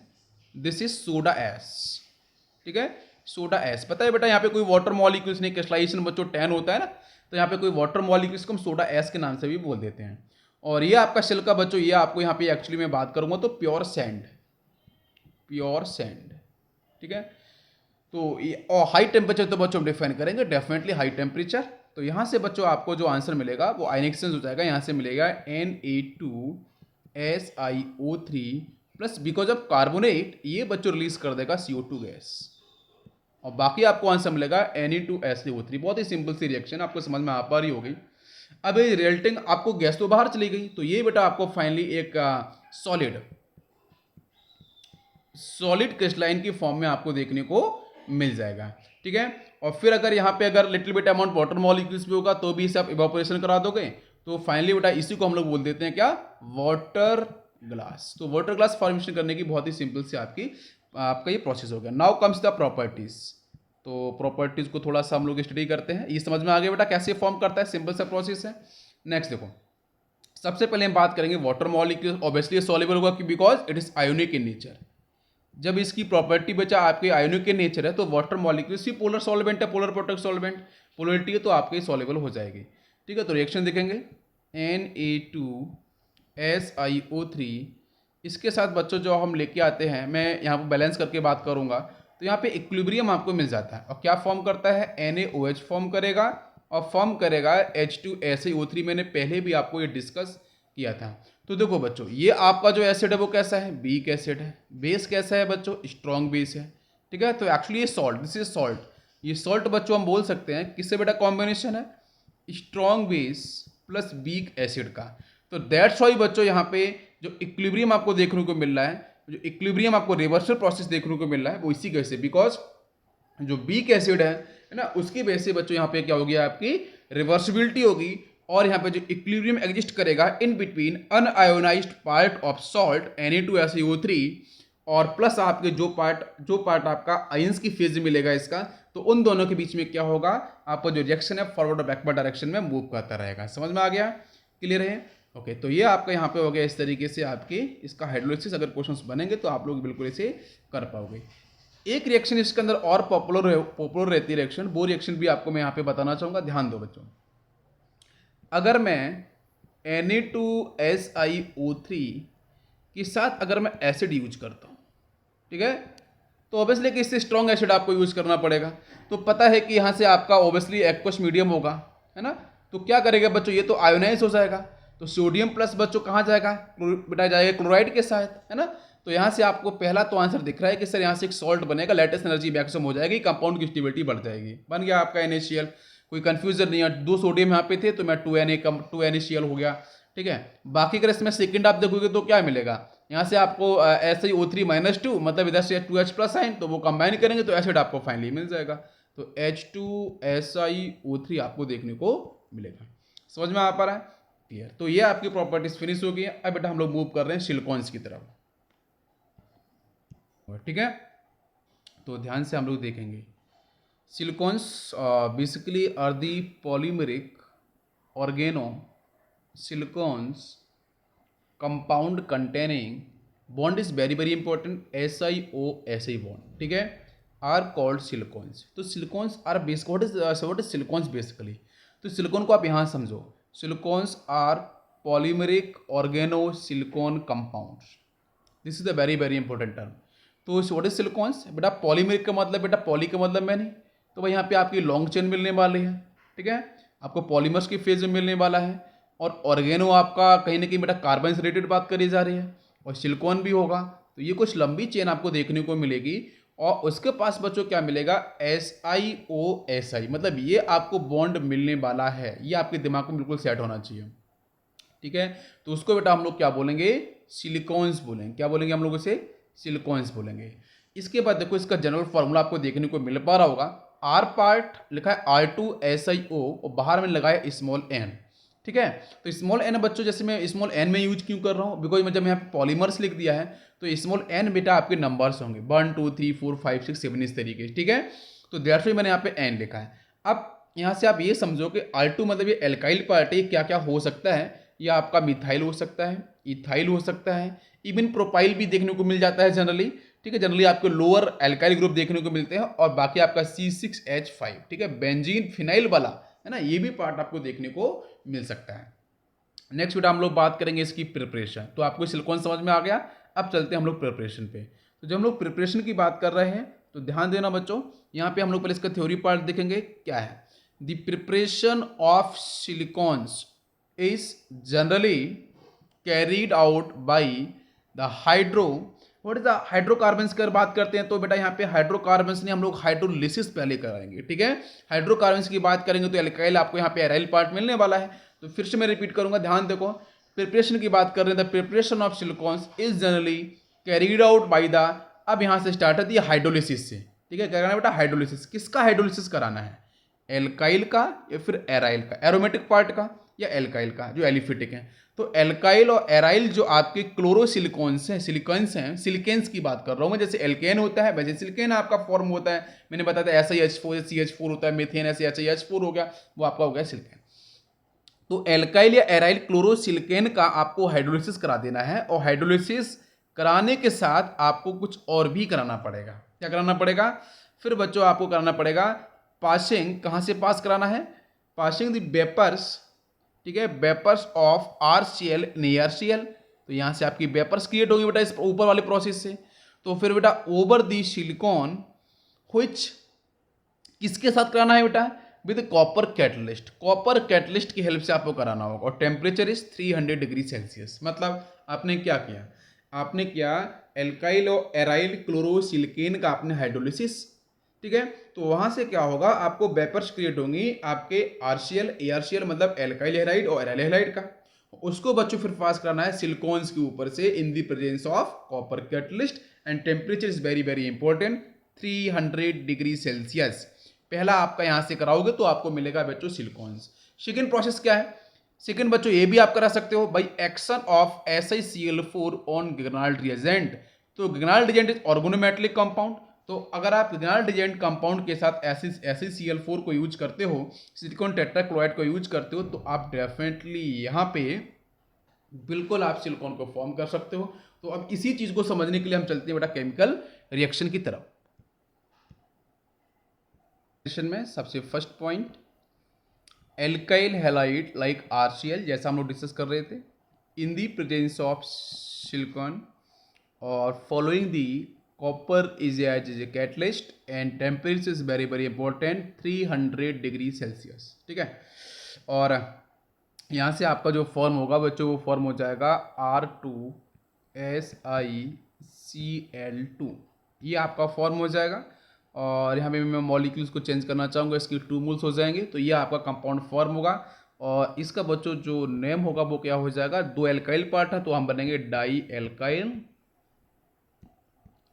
दिस इज सोडा एस, ठीक है, सोडा एस। पता है बेटा यहाँ पे कोई वाटर मॉलिक्यूल्स नहीं, क्रिस्टलाइजेशन बच्चों 10 होता है ना, तो यहाँ पे कोई वाटर मॉलिक्यूल्स को हम सोडा एस के नाम से भी बोल देते हैं। और ये आपका सिलिका बच्चों, ये आपको यहाँ पे एक्चुअली मैं बात करूँगा तो प्योर सैंड, ठीक है। तो ये और हाई टेम्परेचर तो बच्चों हम डिफाइन करेंगे, डेफिनेटली हाई टेम्परेचर। तो यहाँ से बच्चों आपको जो आंसर मिलेगा वो आयनिक एक्सचेंज हो जाएगा, यहाँ से मिलेगा Na2SiO3 plus because of carbonate ये बच्चों रिलीज कर देगा CO2 गैस, और बाकी आपको आंसर मिलेगा Na2SiO3। बहुत ही सिंपल सी रिएक्शन, आपको समझ में आ पा रही होगी। अब ये रिजल्टिंग आपको गैस तो बाहर चली गई, तो ये बेटा आपको फाइनली एक सॉलिड क्रिस्टलाइन की फॉर्म में आपको देखने को मिल जाएगा, ठीक है। और फिर अगर यहाँ पे अगर little bit amount water molecules भी होगा तो भी इसे आप इवापोरेशन करा दोगे, तो फाइनली बेटा इसी को हम लोग बोल देते हैं क्या? Water glass. तो वाटर ग्लास फॉर्मेशन करने की बहुत ही सिंपल से आपका ये प्रोसेस हो गया। Now comes the properties. तो प्रॉपर्टीज को थोड़ा सा हम लोग स्टडी करते हैं, ये समझ में आ गया बेटा कैसे फॉर्म करता है, सिंपल सा प्रोसेस है। नेक्स्ट देखो, सबसे पहले हम बात करेंगे वाटर मॉलिक्यूल, ऑब्वियसली सॉल्युबल होगा because it is ionic in nature. जब इसकी प्रॉपर्टी बचा आपके आयोनिक के नेचर है तो वाटर मॉलिक्यूल सी पोलर सॉल्वेंट है, पोलर प्रोडक्ट सॉल्वेंट, पोलरिटी है तो आपके सॉल्युबल हो जाएगी, ठीक है। तो रिएक्शन देखेंगे Na2SiO3 इसके साथ बच्चों जो हम लेके आते हैं, मैं यहाँ पर बैलेंस करके बात करूँगा, तो यहाँ पे इक्विलिब्रियम आपको मिल जाता है और क्या फॉर्म करता है? NaOH फॉर्म करेगा और फॉर्म करेगा H2SiO3। मैंने पहले भी आपको ये डिस्कस किया था। तो देखो बच्चों ये आपका जो एसिड है वो कैसा है? वीक एसिड है। बेस कैसा है बच्चों? स्ट्रॉन्ग बेस है, ठीक है। तो एक्चुअली ये सॉल्ट, दिस इज सॉल्ट, ये सॉल्ट बच्चों हम बोल सकते हैं किससे बेटा कॉम्बिनेशन है? Strong base plus weak acid का। तो दैट्स वाई बच्चों यहाँ पे जो इक्विलिब्रियम आपको देखने को मिल रहा है, जो इक्विलिब्रियम आपको रिवर्सल प्रोसेस देखने को मिल रहा है वो इसी कैसे, बिकॉज जो वीक एसिड है ना उसकी वजह से बच्चों यहाँ पे क्या हो गया? आपकी रिवर्सिबिलिटी होगी और यहाँ पे जो इक्विलिब्रियम एग्जिस्ट करेगा in between unionised part of salt Na2SiO3 और प्लस आपके जो पार्ट आपका आयंस की फेज मिलेगा इसका, तो उन दोनों के बीच में क्या होगा? आपका जो रिएक्शन है फॉरवर्ड और बैकवर्ड डायरेक्शन में मूव करता रहेगा। समझ में आ गया? क्लियर है? ओके, तो ये आपका यहाँ पे हो गया इस तरीके से आपके इसका हाइड्रोलिसिस। अगर क्वेश्चंस बनेंगे तो आप लोग बिल्कुल इसे कर पाओगे। एक रिएक्शन इसके अंदर और पॉपुलर रहती है रिएक्शन, वो रिएक्शन भी आपको मैं यहाँ पे बताना चाहूँगा, ध्यान दो बच्चों। अगर मैं Na2SiO3 के साथ अगर मैं एसिड यूज करता हूँ, ठीक है, तो ऑब्वियसली कि इससे स्ट्रॉन्ग एसिड आपको यूज करना पड़ेगा। तो पता है कि यहाँ से आपका ऑब्वियसली एक्वस मीडियम होगा, है ना। तो क्या करेगा बच्चों? ये तो आयोनाइज हो जाएगा, तो सोडियम प्लस बच्चों कहाँ जाएगा? बेटा जाएगा क्लोराइड के साथ, है ना। तो यहाँ से आपको पहला तो आंसर दिख रहा है कि सर यहाँ से एक सॉल्ट बनेगा, लेटेस्ट एनर्जी मैक्सिमम हो जाएगी, कंपाउंड की स्टेबिलिटी बढ़ जाएगी, बन गया आपका NaCl। कोई कंफ्यूजन नहीं है, 2 सोडियम यहाँ पे थे तो मैं 2NaCl हो गया, ठीक है। बाकी अगर इसमें सेकंड आप देखोगे तो क्या मिलेगा? यहाँ से आपको SiO3-2 मतलब इधर से H2H प्लस आइन, तो वो कंबाइन करेंगे तो एसिड आपको फाइनली मिल जाएगा। तो H2SiO3 आपको देखने को मिलेगा। समझ में आ पा रहा है? क्लियर। तो ये आपकी प्रॉपर्टीज फिनिश हो गई है। अब बेटा हम लोग मूव कर रहे हैं सिलिकॉन्स की तरफ। ठीक है, तो ध्यान से हम लोग देखेंगे। Silicones basically are the polymeric organo silicones compound containing bond is very very important, SiO bond, ठीक है, आर कॉल्ड सिलिकॉन्स। तो silicones are base what is silicones basically. तो सिलिकॉन को आप यहाँ समझो, silicones are polymeric organo silicon compound, this is a very very important term. तो व्हाट इज सिलिकॉन्स बेटा, पॉलीमेरिक का मतलब बेटा पॉली का मतलब मैंने, तो भाई यहाँ पे आपकी लॉन्ग चेन मिलने वाली है, ठीक है, आपको पॉलीमर्स की फेज में मिलने वाला है। और ऑर्गेनो आपका कहीं ना कहीं बेटा कार्बन से रिलेटेड बात करी जा रही है, और सिलिकॉन भी होगा, तो ये कुछ लंबी चेन आपको देखने को मिलेगी। और उसके पास बच्चों क्या मिलेगा, SiO मतलब ये आपको बॉन्ड मिलने वाला है। ये आपके दिमाग में बिल्कुल सेट होना चाहिए, ठीक है। तो उसको बेटा हम लोग क्या बोलेंगे, सिलिकॉन्स बोलेंगे। क्या बोलेंगे हम लोग उसे, सिलिकॉन्स बोलेंगे। इसके बाद देखो इसका जनरल फॉर्मूला आपको देखने को मिल पा रहा होगा। आर पार्ट लिखा है R2SiO और बाहर में लगा है स्मॉल n, ठीक है। तो स्मॉल n बच्चों, जैसे मैं स्मॉल n में यूज क्यों कर रहा हूँ, बिकॉज मैं जब यहाँ पे पॉलीमर्स लिख दिया है तो स्मॉल n बेटा आपके नंबर्स होंगे 1 2 3 4 5 6 7 इस तरीके, ठीक है। तो दैट्स मैंने यहाँ पे n लिखा है। अब यहाँ से आप ये समझो कि R2 मतलब ये एल्काइल पार्ट है, क्या क्या हो सकता है, या आपका मिथाइल हो सकता है, इथाइल हो सकता है, इवन प्रोपाइल भी देखने को मिल जाता है जनरली, ठीक है। जनरली आपको लोअर एल्काइल ग्रुप देखने को मिलते हैं, और बाकी आपका C6H5, ठीक है, बेंजीन फिनाइल वाला है ना, ये भी पार्ट आपको देखने को मिल सकता है। नेक्स्ट बेटा हम लोग बात करेंगे इसकी प्रिपरेशन। तो आपको सिलिकॉन समझ में आ गया। अब चलते हैं हम लोग प्रिपरेशन पे। तो जब हम लोग प्रिपरेशन की बात कर रहे हैं तो ध्यान देना बच्चों, यहाँ पे हम लोग पहले इसका थ्योरी पार्ट देखेंगे क्या है। The preparation of silicones is generally carried out by the what is the hydrocarbons की बात करते हैं तो बेटा यहाँ पे हाइड्रोकार्बन्स नहीं, हम लोग हाइड्रोलिसिस पहले कराएंगे, ठीक है। हाइड्रोकार्बन्स की बात करेंगे तो एल्काइल आपको यहाँ पे एराइल पार्ट मिलने वाला है। तो फिर से मैं रिपीट करूंगा, ध्यान देखो। प्रिपरेशन की बात कर रहे हैं, the preparation of silicones is generally carried out by the, अब यहाँ से स्टार्ट होती है हाइड्रोलिसिस से, ठीक है। क्या करना है बेटा, हाइड्रोलिसिस। किसका हाइड्रोलिसिस कराना है, एल्काइल का या फिर एराइल का, एरोमेटिक पार्ट का या एल्काइल का जो एलिफिटिक है। तो एल्काइल और एराइल जो आपके क्लोरोसिलिकॉन्स हैं, सिलिकॉन्स हैं, सिलिकेन्स की बात कर रहा हूँ मैं। जैसे एल्केन होता है वैसे सिलिकेन आपका फॉर्म होता है, मैंने बताया था SiH4 CH4 होता है, मीथेन ऐसे HiH4 हो गया, वो आपका हो गया सिलिकेन। तो एल्काइल या एराइल क्लोरोसिलिकेन का आपको हाइड्रोलिसिस करा देना है, और हाइड्रोलिसिस कराने के साथ आपको कुछ और भी कराना पड़ेगा। क्या कराना पड़ेगा, फिर बच्चों आपको कराना पड़ेगा पासिंग, कहाँ से पास कराना है, पासिंग द वेपर्स, ठीक है, vapours of RCl in ArCl। तो यहाँ से आपकी वेपर्स क्रिएट होगी बेटा इस ऊपर वाले प्रोसेस से। तो फिर बेटा ओवर दी सिलिकॉन व्हिच, किसके साथ कराना है बेटा, with copper catalyst. Copper catalyst की हेल्प से आपको कराना होगा, और टेम्परेचर इज 300 डिग्री सेल्सियस। मतलब आपने क्या किया, आपने किया एल्काइल और एराइल क्लोरोसिलिकेन का आपने हाइड्रोलिसिस, ठीक है। तो वहां से क्या होगा, आपको वेपर्स क्रिएट होंगी आपके RCl ArCl मतलब एल्काइल हैलाइड और एराइल हैलाइड का। उसको बच्चों फिर पास करना है सिलिकॉन्स के ऊपर से in the presence of copper catalyst, and temperature is very very important, 300 degree Celsius. पहला आपका यहां से कराओगे तो आपको मिलेगा बच्चों सिलिकॉन्स। सेकेंड प्रोसेस क्या है, सेकेंड बच्चों ये भी आप करा सकते हो by action of SiCl4 on Grignard reagent. तो Grignard reagent is organometallic compound. तो अगर आप गिग्नाल्ड रिएजेंट कंपाउंड के साथ SiCl4 को यूज करते हो, सिलिकॉन टेट्राक्लोराइड को यूज करते हो, तो आप डेफिनेटली यहाँ पे बिल्कुल आप सिलिकॉन को फॉर्म कर सकते हो। तो अब इसी चीज को समझने के लिए हम चलते हैं बेटा केमिकल रिएक्शन की तरफ। में सबसे first point, alkyl halide like RCl, जैसा हम लोग डिस्कस कर रहे थे, इन दी प्रेजेंस ऑफ सिलिकॉन और following the copper is a catalyst and temperature is very very important 300 degree Celsius, ठीक है। और यहाँ से आपका जो फॉर्म होगा बच्चों वो फॉर्म हो जाएगा R2SiCl2, ये आपका फॉर्म हो जाएगा। और यहाँ पे मैं मॉलिक्यूल्स को चेंज करना चाहूँगा, इसकी 2 मोल्स हो जाएंगे, तो ये आपका कंपाउंड फॉर्म होगा। और इसका बच्चों जो नेम होगा वो क्या हो जाएगा, दो एल्काइल पार्ट है तो हम बनेंगे dialkyl.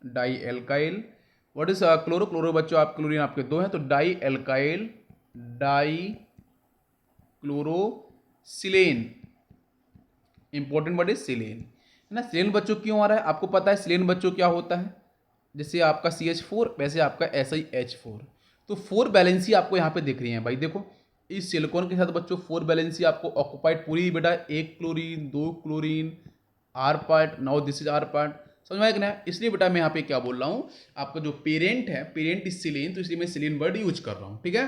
Dialkyl what is chloro, chloro बच्चों आप क्लोरीन आपके दो हैं तो dialkyl dichlorosilane. Important word is silane, है ना। सिलेन बच्चों क्यों आ रहा है आपको पता है, सिलेन बच्चों क्या होता है, जैसे आपका CH4 वैसे आपका SiH4, तो 4 वैलेंसी आपको यहाँ पे दिख रही है भाई। देखो इस सिलिकॉन के साथ बच्चों 4 वैलेंसी आपको ऑक्युपाइड पूरी बेटा, एक क्लोरीन दो chlorine R part, now this is R part, समझ में आया कि ना। इसलिए बेटा मैं यहाँ पे क्या बोल रहा हूँ, आपका जो पेरेंट है, पेरेंट इज सिलेन, तो इसलिए मैं सिलेन वर्ड यूज कर रहा हूँ, ठीक है।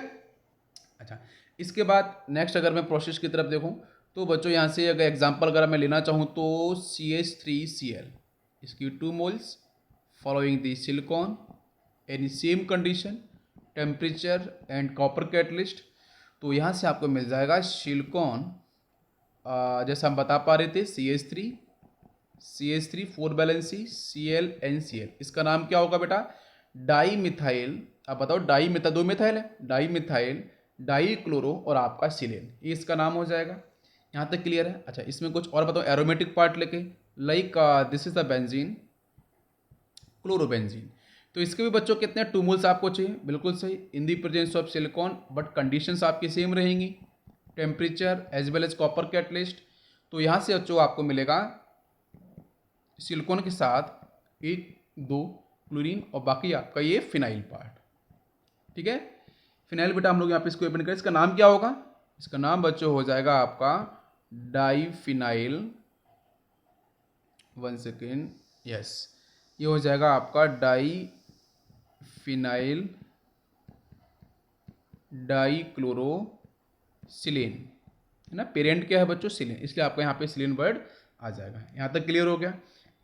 अच्छा, इसके बाद नेक्स्ट अगर मैं प्रोसेस की तरफ देखूँ तो बच्चों यहाँ से अगर एग्जांपल अगर मैं लेना चाहूँ तो CH3Cl, इसकी 2 moles following the silicon in same condition temperature and copper catalyst, तो यहाँ से आपको मिल जाएगा सिलिकॉन, जैसे हम बता पा रहे थे CH3 4 वैलेंसी ClNCl, इसका नाम क्या होगा बेटा, डाई मिथाइल। आप बताओ डाई मिथाइल, दो मिथाइल है, डाई मिथाइल डाई क्लोरो और आपका सिलेन, ये इसका नाम हो जाएगा। यहाँ तक क्लियर है। अच्छा, इसमें कुछ और बताओ एरोमेटिक पार्ट लेके, like this is the benzene, chlorobenzene, तो इसके भी बच्चों कितने 2 मोल्स आपको चाहिए, बिल्कुल सही, in the presence of silicon, but conditions आपकी सेम रहेंगी, temperature as well as copper catalyst. तो यहाँ से बच्चों आपको मिलेगा सिलिकॉन के साथ एक दो क्लोरीन और बाकी आपका ये फिनाइल पार्ट, ठीक है। फिनाइल बेटा हम लोग यहाँ पे इसको ओपन करें, इसका नाम क्या होगा, इसका नाम बच्चों हो जाएगा आपका डाईफिनाइल, 1 सेकेंड, यस, ये हो जाएगा आपका डाईफिनाइल डाईक्लोरोसिलेन, है ना। पेरेंट क्या है बच्चों, सिलेन, इसलिए आपका यहाँ पे सिलेन वर्ड आ जाएगा। यहाँ तक क्लियर हो गया।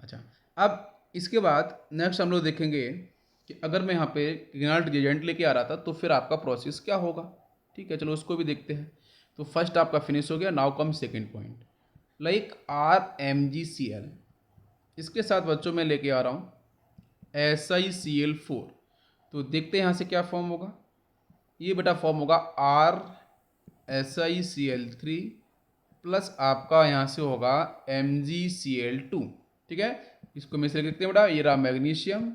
अच्छा, अब इसके बाद नेक्स्ट हम लोग देखेंगे कि अगर मैं यहाँ पे ग्रेनाल्ड रिएजेंट लेके आ रहा था तो फिर आपका प्रोसेस क्या होगा, ठीक है, चलो उसको भी देखते हैं। तो फर्स्ट आपका फिनिश हो गया, now come second point, like RMgCl, इसके साथ बच्चों मैं लेके आ रहा हूँ SiCl4, तो देखते हैं यहाँ से क्या फॉर्म होगा, ये बेटा फॉर्म होगा RSiCl3 प्लस आपका यहाँ से होगा MgCl2, ठीक है। इसको मैं सिलेक्ट करते हैं बेटा, ये रहा मैग्नीशियम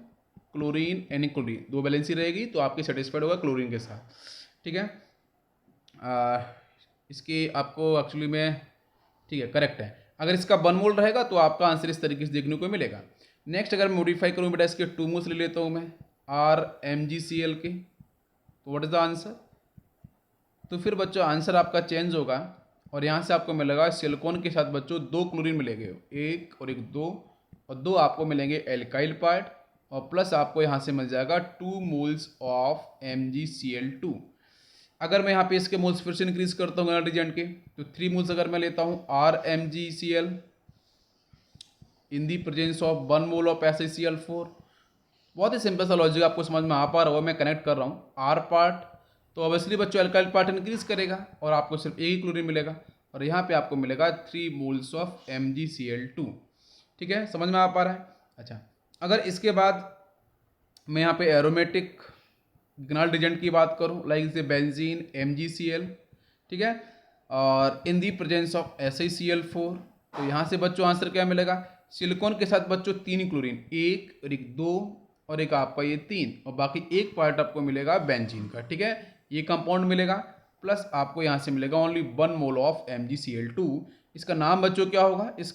क्लोरीन एंड क्लोरीन, दो बैलेंसी रहेगी तो आपके सेटिस्फाइड होगा क्लोरीन के साथ, ठीक है। इसके आपको एक्चुअली में, ठीक है, करेक्ट है। अगर इसका 1 मोल रहेगा तो आपका आंसर इस तरीके से देखने को मिलेगा। नेक्स्ट अगर मॉडिफाई करूँ बेटा, इसके 2 मोल्स ले लेता हूँ मैं RMgCl के, तो व्हाट इज द आंसर, तो फिर बच्चों आंसर आपका चेंज होगा और यहाँ से आपको मिलेगा सिलिकॉन के साथ बच्चों 2 क्लोरीन मिलेंगे, एक और एक दो, और दो आपको मिलेंगे एल्काइल पार्ट, और प्लस आपको यहाँ से मिल जाएगा 2 मोल्स ऑफ MgCl2। अगर मैं यहाँ पे इसके मोल्स फिर से इंक्रीज करता हूँ रिजेंट के, तो 3 मोल्स अगर मैं लेता हूँ RMgCl in the presence of 1 mole of SiCl4, बहुत ही सिंपल सा लॉजिक आपको समझ में आ पा रहा होगा, मैं कनेक्ट कर रहा हूँ आर पार्ट, तो ऑब्वियसली बच्चों एल्काइल पार्ट इंक्रीज करेगा और आपको सिर्फ एक ही क्लोरीन मिलेगा, और यहाँ पे आपको मिलेगा 3 मोल्स ऑफ MgCl2, ठीक है, समझ में आ पा रहा है। अच्छा, अगर इसके बाद मैं यहाँ पे एरोमेटिक ग्रेनाल्ड रिएजेंट की बात करूँ, लाइक से बेंजीन MgCl, ठीक है, और इन दी प्रेजेंस ऑफ SiCl4, तो यहाँ से बच्चों आंसर क्या मिलेगा, सिलिकॉन के साथ बच्चों 3 क्लोरीन, एक और एक दो और एक आपका ये 3, और बाकी एक पार्ट आपको मिलेगा बेंजीन का, ठीक है, ये कंपाउंड मिलेगा, प्लस आपको यहाँ से मिलेगा ओनली 1 मोल ऑफ MgCl2। इसका नाम बच्चों क्या होगा, इस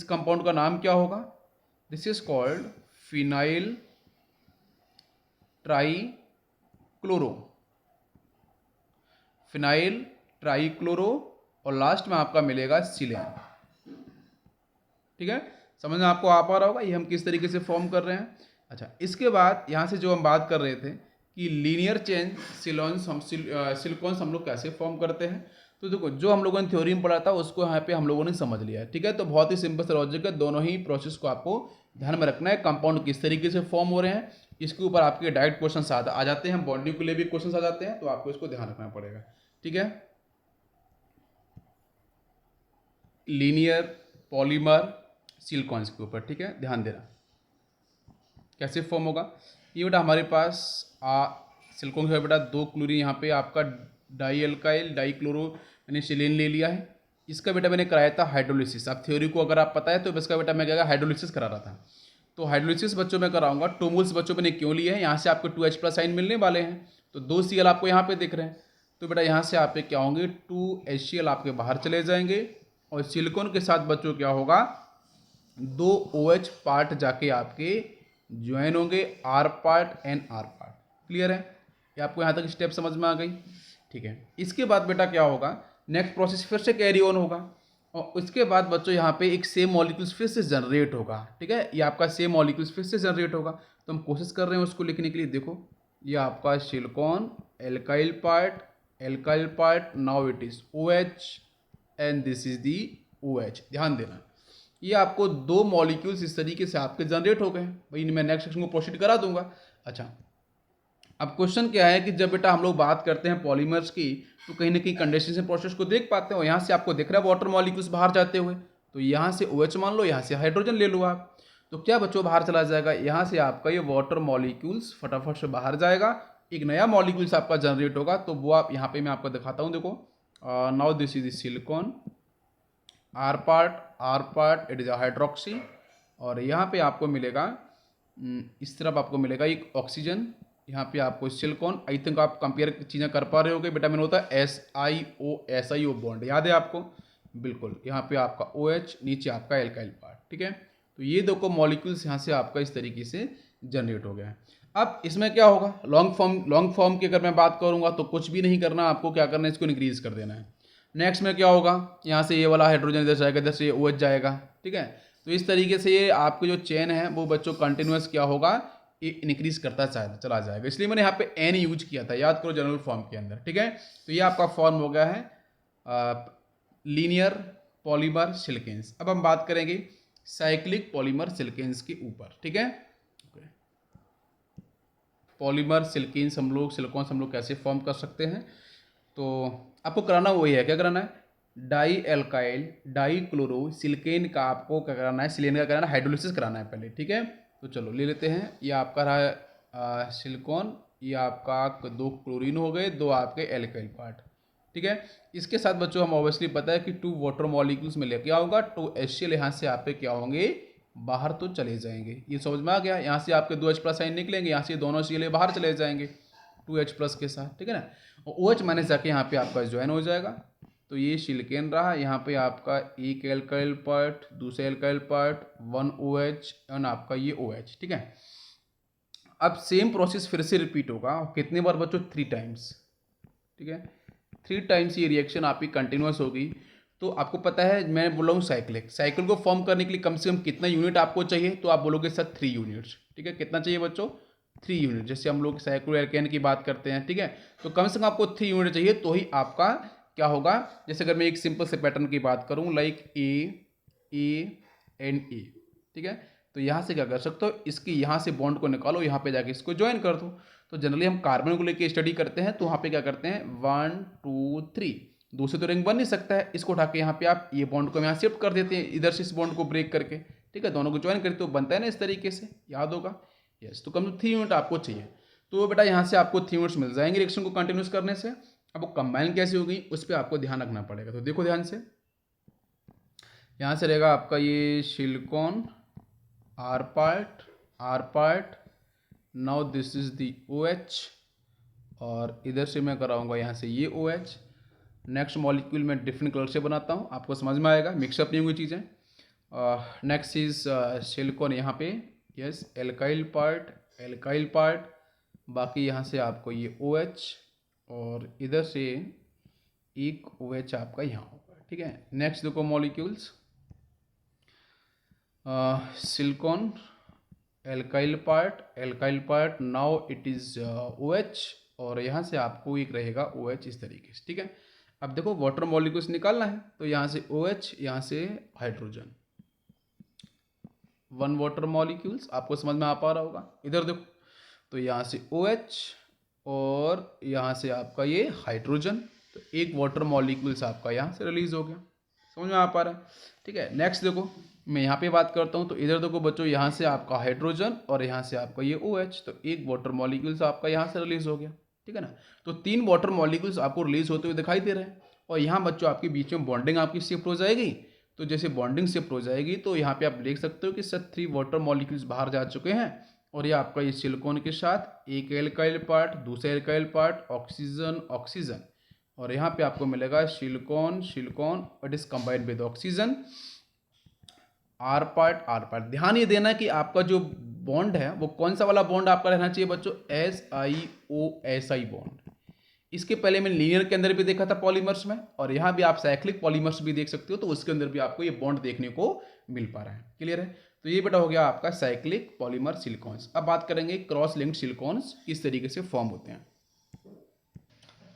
कंपाउंड का नाम क्या होगा, this is called phenyl trichloro, और लास्ट में आपका मिलेगा सिलेन, ठीक है, समझ में आपको आ पा रहा होगा ये हम किस तरीके से फॉर्म कर रहे हैं। अच्छा, इसके बाद यहाँ से जो हम बात कर रहे थे कि लीनियर चेन सिलिकॉन्स हम लोग कैसे फॉर्म करते हैं, तो देखो जो हम लोगों ने थ्योरी में पढ़ा था उसको यहाँ पे हम लोगों ने समझ लिया है, ठीक है। तो बहुत ही सिंपल सा लॉजिक है, दोनों ही प्रोसेस को आपको ध्यान में रखना है, कंपाउंड किस तरीके से फॉर्म हो रहे हैं इसके ऊपर आपके डायरेक्ट क्वेश्चन आ जाते हैं, बॉन्डिंग के लिए भी क्वेश्चन आ जाते हैं, तो आपको इसको ध्यान रखना पड़ेगा, ठीक है। लीनियर पॉलीमर सिलिकॉन्स के ऊपर, ठीक है, ध्यान देना कैसे फॉर्म होगा। ये बेटा हमारे पास सिलिकॉन का बेटा 2 क्लोरीन यहाँ पे आपका डाई एल्काइल डाई क्लोरो मैंने सिलेन ले लिया है। इसका बेटा मैंने कराया था हाइड्रोलिसिस। अब थ्योरी को अगर आप पता है तो इसका बेटा मैं क्या हाइड्रोलिसिस करा रहा था। तो हाइड्रोलिसिस बच्चों में कराऊंगा। 2 मोल्स बच्चों मैंने क्यों लिए हैं, यहाँ से आपको 2H+ आयन मिलने वाले हैं, तो 2 Cl आपको यहाँ पे दिख रहे हैं। तो बेटा यहाँ से आप क्या होंगे, 2 HCl आपके बाहर चले जाएंगे और सिलिकॉन के साथ बच्चों क्या होगा, 2 OH पार्ट जाके आपके ज्वाइन होंगे, R part and R part. Clear है? ये आपको यहाँ तक स्टेप समझ में आ गई? ठीक है। इसके बाद बेटा क्या होगा, नेक्स्ट प्रोसेस फिर से कैरी ऑन होगा और उसके बाद बच्चों यहाँ पे एक सेम मॉलिक्यूल्स फिर से जनरेट होगा। ठीक है, ये आपका सेम मॉलिक्यूल्स फिर से जनरेट होगा। तो हम कोशिश कर रहे हैं उसको लिखने के लिए। देखो ये आपका silicon alkyl part, now it is OH and this is the OH। ध्यान देना, ये आपको 2 मॉलिक्यूल्स इस तरीके से आपके जनरेट हो गए। भाई मैं नेक्स्ट सेक्शन को प्रोसीड करा दूंगा। अच्छा, अब क्वेश्चन क्या है कि जब बेटा हम लोग बात करते हैं पॉलीमर्स की तो कहीं ना कहीं कंडेंसेशन प्रोसेस को देख पाते हो। यहाँ से आपको दिख रहा है वाटर मॉलिक्यूल्स बाहर जाते हुए, तो यहाँ से OH मान लो, यहाँ से हाइड्रोजन ले लो आप। तो क्या बच्चों बाहर चला जाएगा, यहाँ से आपका ये वाटर मॉलिक्यूल्स फटाफट से बाहर जाएगा, एक नया मॉलिक्यूल्स आपका जनरेट होगा। तो वो आप यहाँ पे मैं आपको दिखाता हूँ। देखो now this is silicon, R part it is a hydroxy, और यहाँ पे आपको मिलेगा इस तरफ आपको मिलेगा एक ऑक्सीजन, यहाँ पे आपको सिलिकॉन। आई थिंक आप कंपेयर चीज़ें कर पा रहे होगे बेटा। मैंने होता है SiO बॉन्ड, याद है आपको? बिल्कुल। यहाँ पे आपका OH, नीचे आपका एल्काइल पार्ट। ठीक है, तो ये देखो मॉलिक्यूल्स यहाँ से आपका इस तरीके से जनरेट हो गया है। अब इसमें क्या होगा, लॉन्ग फॉर्म की अगर मैं बात करूँगा तो कुछ भी नहीं करना, आपको क्या करना है, इसको इंक्रीज कर देना है। नेक्स्ट में क्या होगा, यहाँ से ये वाला हाइड्रोजन इधर जाएगा, इधर से ये OH जाएगा। ठीक है, तो इस तरीके से ये आपको जो चेन है वो बच्चों कंटिन्यूस क्या होगा, ये इंक्रीज करता चला जाएगा। इसलिए मैंने यहाँ पे N यूज किया था, याद करो, जनरल फॉर्म के अंदर। ठीक है, तो ये आपका फॉर्म हो गया है लीनियर पॉलीमर सिलिकेन्स। अब हम बात करेंगे साइक्लिक पॉलीमर सिलिकेन्स के ऊपर। ठीक है, पॉलीमर सिलिकेन्स सिलिकॉन्स हम लोग कैसे फॉर्म कर सकते हैं। तो आपको कराना वही है, क्या कराना है, डाई एल्काइल डाई क्लोरो सिलिकेन का आपको क्या कराना है, सिलेन का कराना है, हाइड्रोलिसिस कराना है पहले। ठीक है, तो चलो ले लेते हैं। ये आपका रहा सिलिकॉन, ये आपका 2 क्लोरीन हो गए, 2 आपके एल्काइल पार्ट। ठीक है, इसके साथ बच्चों हम ऑब्वियसली पता है कि 2 वाटर मॉलिक्यूल्स में लेके आऊँगा, 2 HCl यहाँ से आप पे क्या होंगे, बाहर तो चले जाएंगे। ये समझ में आ गया? यहाँ से आपके 2H+ आयन निकलेंगे, यहाँ से दोनों Cl बाहर चले जाएंगे 2H+ के साथ। ठीक है ना, और OH माइनस जाके यहाँ पे आपका ज्वाइन हो जाएगा। तो ये सिलिकॉन रहा, यहाँ पे आपका एक एल्काइल पार्ट, दूसरा एल्काइल पार्ट, 1 OH एंड आपका ये OH। ठीक है, अब सेम प्रोसेस फिर से रिपीट होगा। कितने बार बच्चों, 3 टाइम्स। ठीक है, 3 टाइम्स ये रिएक्शन आपकी कंटिन्यूस होगी। तो आपको पता है मैं बोल रहा हूँ साइकिल को फॉर्म करने के लिए कम से कम कितना यूनिट आपको चाहिए, तो आप बोलोगे सर 3 यूनिट्स। ठीक है, कितना चाहिए बच्चों, 3 यूनिट। जैसे हम लोग साइक्लोएल्केन की बात करते हैं। ठीक है, तो कम से कम आपको 3 यूनिट चाहिए, तो ही आपका क्या होगा। जैसे अगर मैं एक सिंपल से पैटर्न की बात करूँ, लाइक ए एंड ए। ठीक है, तो यहाँ से क्या कर सकते हो, इसकी यहाँ से बॉन्ड को निकालो, यहाँ पे जाके इसको ज्वाइन कर दो। तो जनरली हम कार्बन को लेके स्टडी करते हैं, तो वहाँ पे क्या करते हैं 1 2 3, 2 से तो रिंग बन नहीं सकता है, इसको उठा के यहाँ पे आप ये बॉन्ड को यहाँ शिफ्ट कर देते हैं, इधर से इस बॉन्ड को ब्रेक करके। ठीक है, दोनों को ज्वाइन करते हो, बनता है ना इस तरीके से, याद होगा। यस, तो कम से 3 यूनिट आपको चाहिए। तो बेटा यहाँ से आपको 3 यूनिट्स मिल जाएंगे रिएक्शन को कंटिन्यूस करने से। अब वो कंबाइन कैसे होगी उस पर आपको ध्यान रखना पड़ेगा। तो देखो ध्यान से, यहाँ से रहेगा आपका ये silicon R part, now this is the OH, और इधर से मैं कराऊंगा यहाँ से ये OH। नेक्स्ट मॉलिक्यूल में डिफरेंट कलर से बनाता हूँ, आपको समझ में आएगा, मिक्सअप नहीं हुई चीज़ें। नेक्स्ट इज सिलिकॉन यहाँ पे, यस, एल्काइल पार्ट, बाकी यहाँ से आपको ये OH, और इधर से एक OH आपका यहाँ होगा। ठीक है, नेक्स्ट देखो molecules, silicon alkyl part, now it is OH, और यहाँ से आपको एक रहेगा OH इस तरीके से। ठीक है, अब देखो वाटर मॉलिक्यूल्स निकालना है, तो यहाँ से OH, यहाँ से हाइड्रोजन, 1 वाटर मॉलिक्यूल्स, आपको समझ में आ पा रहा होगा। इधर देखो, तो यहाँ से OH और यहाँ से आपका ये हाइड्रोजन, तो एक वाटर मॉलिक्यूल्स आपका यहाँ से रिलीज हो गया। समझ में आ पा रहा है? ठीक है, नेक्स्ट देखो मैं यहाँ पे बात करता हूँ, तो इधर देखो बच्चों, यहाँ से आपका हाइड्रोजन और यहाँ से आपका ये OH, तो एक वाटर मॉलिक्यूल्स आपका यहाँ से रिलीज हो गया। ठीक है ना। तो 3 वाटर मॉलिक्यूल्स आपको रिलीज होते हुए दिखाई दे रहे हैं, और यहाँ बच्चों आपके बीच में बॉन्डिंग आपकी शिफ्ट हो जाएगी। तो जैसे बॉन्डिंग शिफ्ट हो जाएगी तो यहाँ पे आप देख सकते हो कि सर 3 वाटर मॉलिक्यूल्स बाहर जा चुके हैं, और ये आपका ये सिलिकॉन के साथ एक एल्काइल पार्ट, दूसरा एल्काइल पार्ट, ऑक्सीजन ऑक्सीजन, और यहाँ पे आपको मिलेगा silicon silicon, it is combined with oxygen, R part R part. ध्यान ये देना कि आपका जो बॉन्ड है वो कौन सा वाला बॉन्ड आपका रहना चाहिए बच्चों, SiO बॉन्ड। इसके पहले मैंने लीनियर के अंदर भी देखा था पॉलीमर्स में, और यहाँ भी आप साइक्लिक पॉलीमर्स भी देख सकते हो, तो उसके अंदर भी आपको ये बॉन्ड देखने को मिल पा रहा है। क्लियर है। तो ये बेटा हो गया आपका साइक्लिक पॉलीमर सिलिकॉन्स। अब बात करेंगे क्रॉस लिंक्ड सिलिकॉन्स किस तरीके से फॉर्म होते हैं।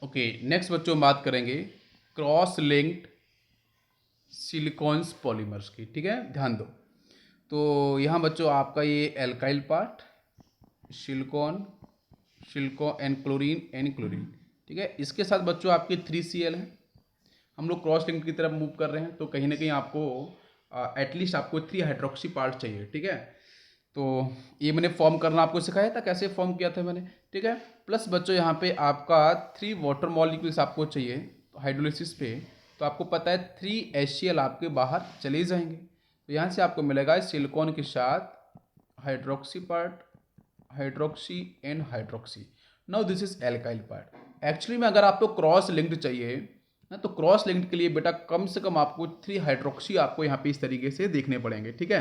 ओके, नेक्स्ट बच्चों बात करेंगे क्रॉस लिंक्ड सिलिकॉन्स पॉलीमर्स की। ठीक है, ध्यान दो। तो यहाँ बच्चों आपका ये alkyl part silicon silicon and chlorine, ठीक है। इसके साथ बच्चों आपके 3Cl है। हम लोग क्रॉस लिंक की तरफ मूव कर रहे हैं, तो कहीं ना कहीं आपको एटलीस्ट आपको 3 हाइड्रोक्सी पार्ट चाहिए। ठीक है, तो ये मैंने फॉर्म करना आपको सिखाया था, कैसे फॉर्म किया था मैंने। ठीक है, प्लस बच्चों यहाँ पे आपका 3 वाटर मॉलिक्यूल्स आपको चाहिए हाइड्रोलिसिस पे, तो आपको पता है 3HCl आपके बाहर चले जाएंगे। तो यहाँ से आपको मिलेगा सिलिकॉन के साथ hydroxy part, hydroxy and hydroxy. Now this is alkyl part. Actually में अगर आपको क्रॉस लिंक्ड चाहिए ना, तो क्रॉस लिंक्ड के लिए बेटा कम से कम आपको 3 हाइड्रोक्सी आपको यहाँ पे इस तरीके से देखने पड़ेंगे। ठीक है,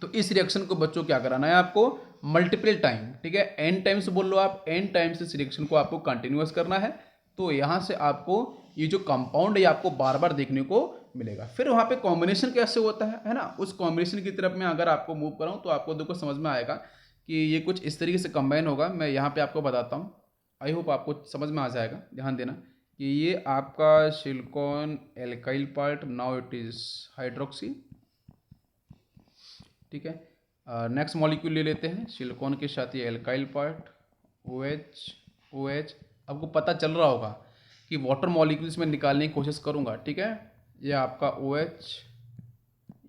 तो इस रिएक्शन को बच्चों क्या कराना है आपको, मल्टीपल टाइम। ठीक है, n टाइम्स बोल लो आप, n टाइम्स इस रिएक्शन को आपको कंटिन्यूअस करना है। तो यहाँ से आपको ये जो कंपाउंड है आपको बार बार देखने को मिलेगा। फिर वहाँ पे कॉम्बिनेशन कैसे होता है ना, उस कॉम्बिनेशन की तरफ में अगर आपको मूव कराऊँ तो आपको देखो समझ में आएगा कि ये कुछ इस तरीके से कंबाइन होगा। मैं यहाँ पे आपको बताता हूँ, आई होप आपको समझ में आ जाएगा। ध्यान देना कि ये आपका silicon alkyl part, now it is hydroxy. ठीक है, नेक्स्ट मॉलिक्यूल ले लेते हैं सिलिकॉन के साथ ये एल्काइल पार्ट OH। आपको पता चल रहा होगा कि वाटर मॉलिक्यूल्स में निकालने की कोशिश करूँगा। ठीक है, ये आपका OH,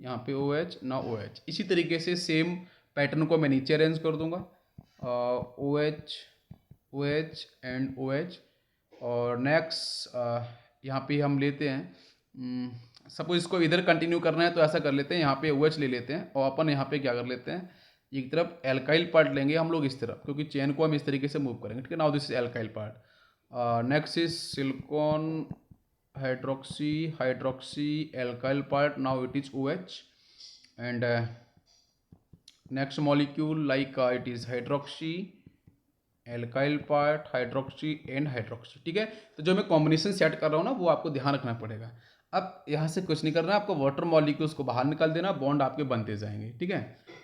यहाँ पे OH ना OH। इसी तरीके से सेम पैटर्न को मैं नीचे अरेंज कर दूंगा, OH OH एंड OH। और नेक्स्ट यहाँ पे हम लेते हैं, सपोज इसको इधर कंटिन्यू करना है तो ऐसा कर लेते हैं, यहाँ पे OH ले लेते हैं, और अपन यहाँ पे क्या कर लेते हैं, एक तरफ एल्काइल पार्ट लेंगे हम लोग इस तरफ, क्योंकि चेन को हम इस तरीके से मूव करेंगे। ठीक है, now this is alkyl part. Next is silicon hydroxy hydroxy alkyl part, now it is OH and next molecule like it is hydroxy alkyl part hydroxy and hydroxy. ठीक है, तो जो मैं कॉम्बिनेशन सेट कर रहा हूँ ना वो आपको ध्यान रखना पड़ेगा। अब यहाँ से कुछ नहीं करना, आपको वाटर मॉलिक्यूल्स को बाहर निकाल देना, बॉन्ड आपके बनते जाएंगे। ठीक है,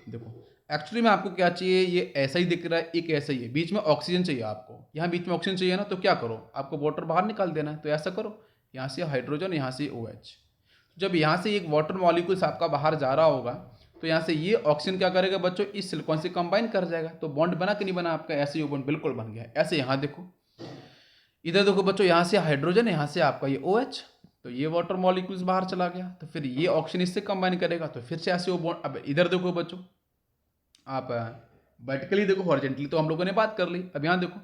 देखो एक्चुअली में आपको क्या चाहिए, ये ऐसा ही दिख रहा है, एक ऐसा ही है, बीच में ऑक्सीजन चाहिए आपको, यहाँ बीच में ऑक्सीजन चाहिए ना, तो क्या करो, आपको वाटर बाहर निकाल देना है। तो ऐसा करो, यहाँ से हाइड्रोजन, यहाँ से OH। जब यहाँ से एक वाटर मॉलिक्यूल्स आपका बाहर जा रहा होगा तो यहाँ से ये ऑक्सीजन क्या करेगा बच्चों, इस सिलिकॉन से कंबाइन कर जाएगा। तो बॉन्ड बना कि नहीं बना आपका, ऐसे ही बॉन्ड बिल्कुल बन गया। ऐसे यहाँ देखो, इधर देखो बच्चों, यहाँ से हाइड्रोजन, यहाँ से आपका ये OH, तो ये वाटर मॉलिक्यूल्स बाहर चला गया, तो फिर ये ऑक्सीजन इससे कंबाइन करेगा, तो फिर से ऐसे वो बॉन्ड। अब इधर देखो बच्चों, आप वर्टिकली देखो, हॉरिजॉन्टली तो हम लोगों ने बात कर ली। अब यहाँ देखो,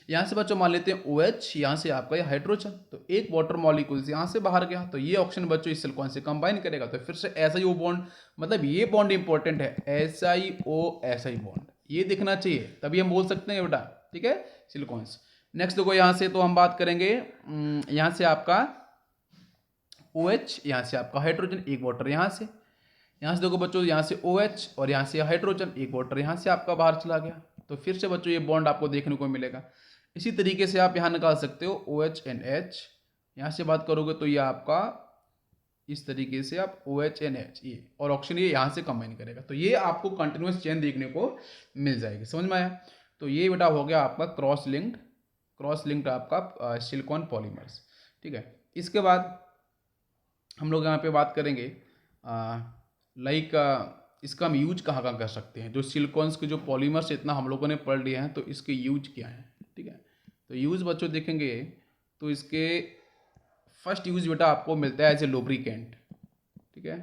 यहाँ से बच्चों मान लेते हैं OH, यहाँ से आपका ये हाइड्रोजन, तो एक वाटर मॉलिक्यूल्स यहाँ से बाहर गया, तो ये ऑक्सीजन बच्चों इस सिलिकॉन से कंबाइन करेगा, तो फिर से ऐसा ही वो बॉन्ड, मतलब ये बॉन्ड इंपॉर्टेंट है, SiO बॉन्ड, ये दिखना चाहिए, तभी हम बोल सकते हैं बेटा। ठीक है, सिलिकॉन्स। नेक्स्ट देखो, यहाँ से तो हम बात करेंगे, यहाँ से आपका OH, यहाँ से आपका हाइड्रोजन, एक वाटर यहाँ से देखो बच्चों, यहाँ से OH और यहाँ से हाइड्रोजन, एक वाटर यहाँ से आपका बाहर चला गया, तो फिर से बच्चों ये बॉन्ड आपको देखने को मिलेगा। इसी तरीके से आप यहाँ निकाल सकते हो OH and H, यहाँ से बात करोगे तो ये आपका इस तरीके से आप OH and H, ये और ऑक्सीजन ये यहाँ से कंबाइन करेगा, तो ये आपको कंटिन्यूस चेन देखने को मिल जाएगी। समझ में आया। तो ये बेटा हो गया आपका क्रॉस लिंक्ड आपका सिलिकॉन पॉलीमर्स। ठीक है, इसके बाद हम लोग यहाँ पे बात करेंगे लाइक इसका हम यूज कहाँ कहाँ कर सकते हैं। जो सिलिकॉन्स के जो पॉलीमर्स इतना हम लोगों ने पढ़ लिए हैं, तो इसके यूज क्या है। ठीक है, तो यूज बच्चों देखेंगे तो इसके फर्स्ट यूज बेटा आपको मिलता है एज ए लुब्रिकेंट। ठीक है,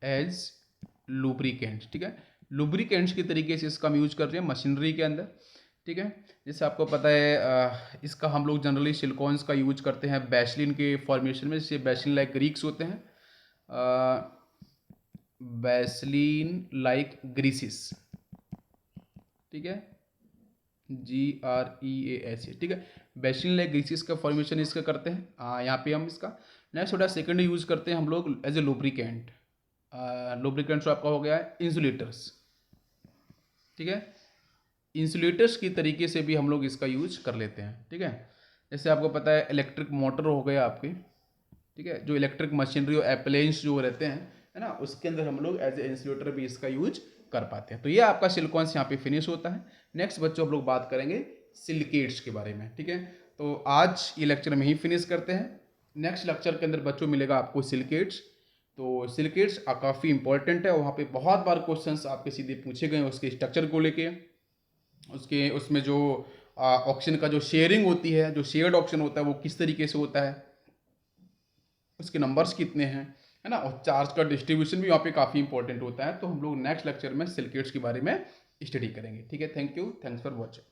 एज लुब्रिकेंट। ठीक है, लुब्रिकेंट्स के तरीके से इसका हम यूज कर रहे हैं मशीनरी के अंदर। ठीक है। जैसे आपको पता है इसका हम लोग जनरली सिलिकॉन्स का यूज करते हैं वैसलीन के फॉर्मेशन में, जैसे वैसलीन लाइक ग्रीक्स होते हैं, वैसलीन लाइक ग्रीसिस, ठीक है, GREAS, ठीक है। वैसलीन लाइक ग्रीसिस का फॉर्मेशन इसका करते हैं, यहाँ पे हम इसका नेक्स्ट होता है सेकेंड यूज करते हैं हम लोग एज ए लुब्रिकेंट। लुब्रिकेंट आपका हो गया है इंसुलेटर्स, ठीक है। इंसुलेटर्स की तरीके से भी हम लोग इसका यूज कर लेते हैं, ठीक है। जैसे आपको पता है इलेक्ट्रिक मोटर हो गया आपके, ठीक है, जो इलेक्ट्रिक मशीनरी और एप्लायंस जो रहते हैं, है ना, उसके अंदर हम लोग एज ए इंसुलेटर भी इसका यूज कर पाते हैं। तो ये आपका सिलिकॉन्स यहाँ पे फिनिश होता है। नेक्स्ट बच्चों हम लोग बात करेंगे सिलिकेट्स के बारे में, ठीक है। तो आज ये लेक्चर में ही फिनिश करते हैं। नेक्स्ट लेक्चर के अंदर बच्चों मिलेगा आपको सिलिकेट्स। तो सिलिकेट्स काफ़ी इंपॉर्टेंट है, वहाँ पे बहुत बार क्वेश्चंस आपके सीधे पूछे गए उसके स्ट्रक्चर को लेके, उसके उसमें जो ऑक्सीजन का जो शेयरिंग होती है, जो शेयर्ड ऑक्सीजन होता है वो किस तरीके से होता है, उसके नंबर्स कितने हैं, है ना, और चार्ज का डिस्ट्रीब्यूशन भी वहाँ पे काफ़ी इंपॉर्टेंट होता है। तो हम लोग नेक्स्ट लेक्चर में सिलिकेट्स के बारे में स्टडी करेंगे, ठीक है। Thank you, thanks for watching.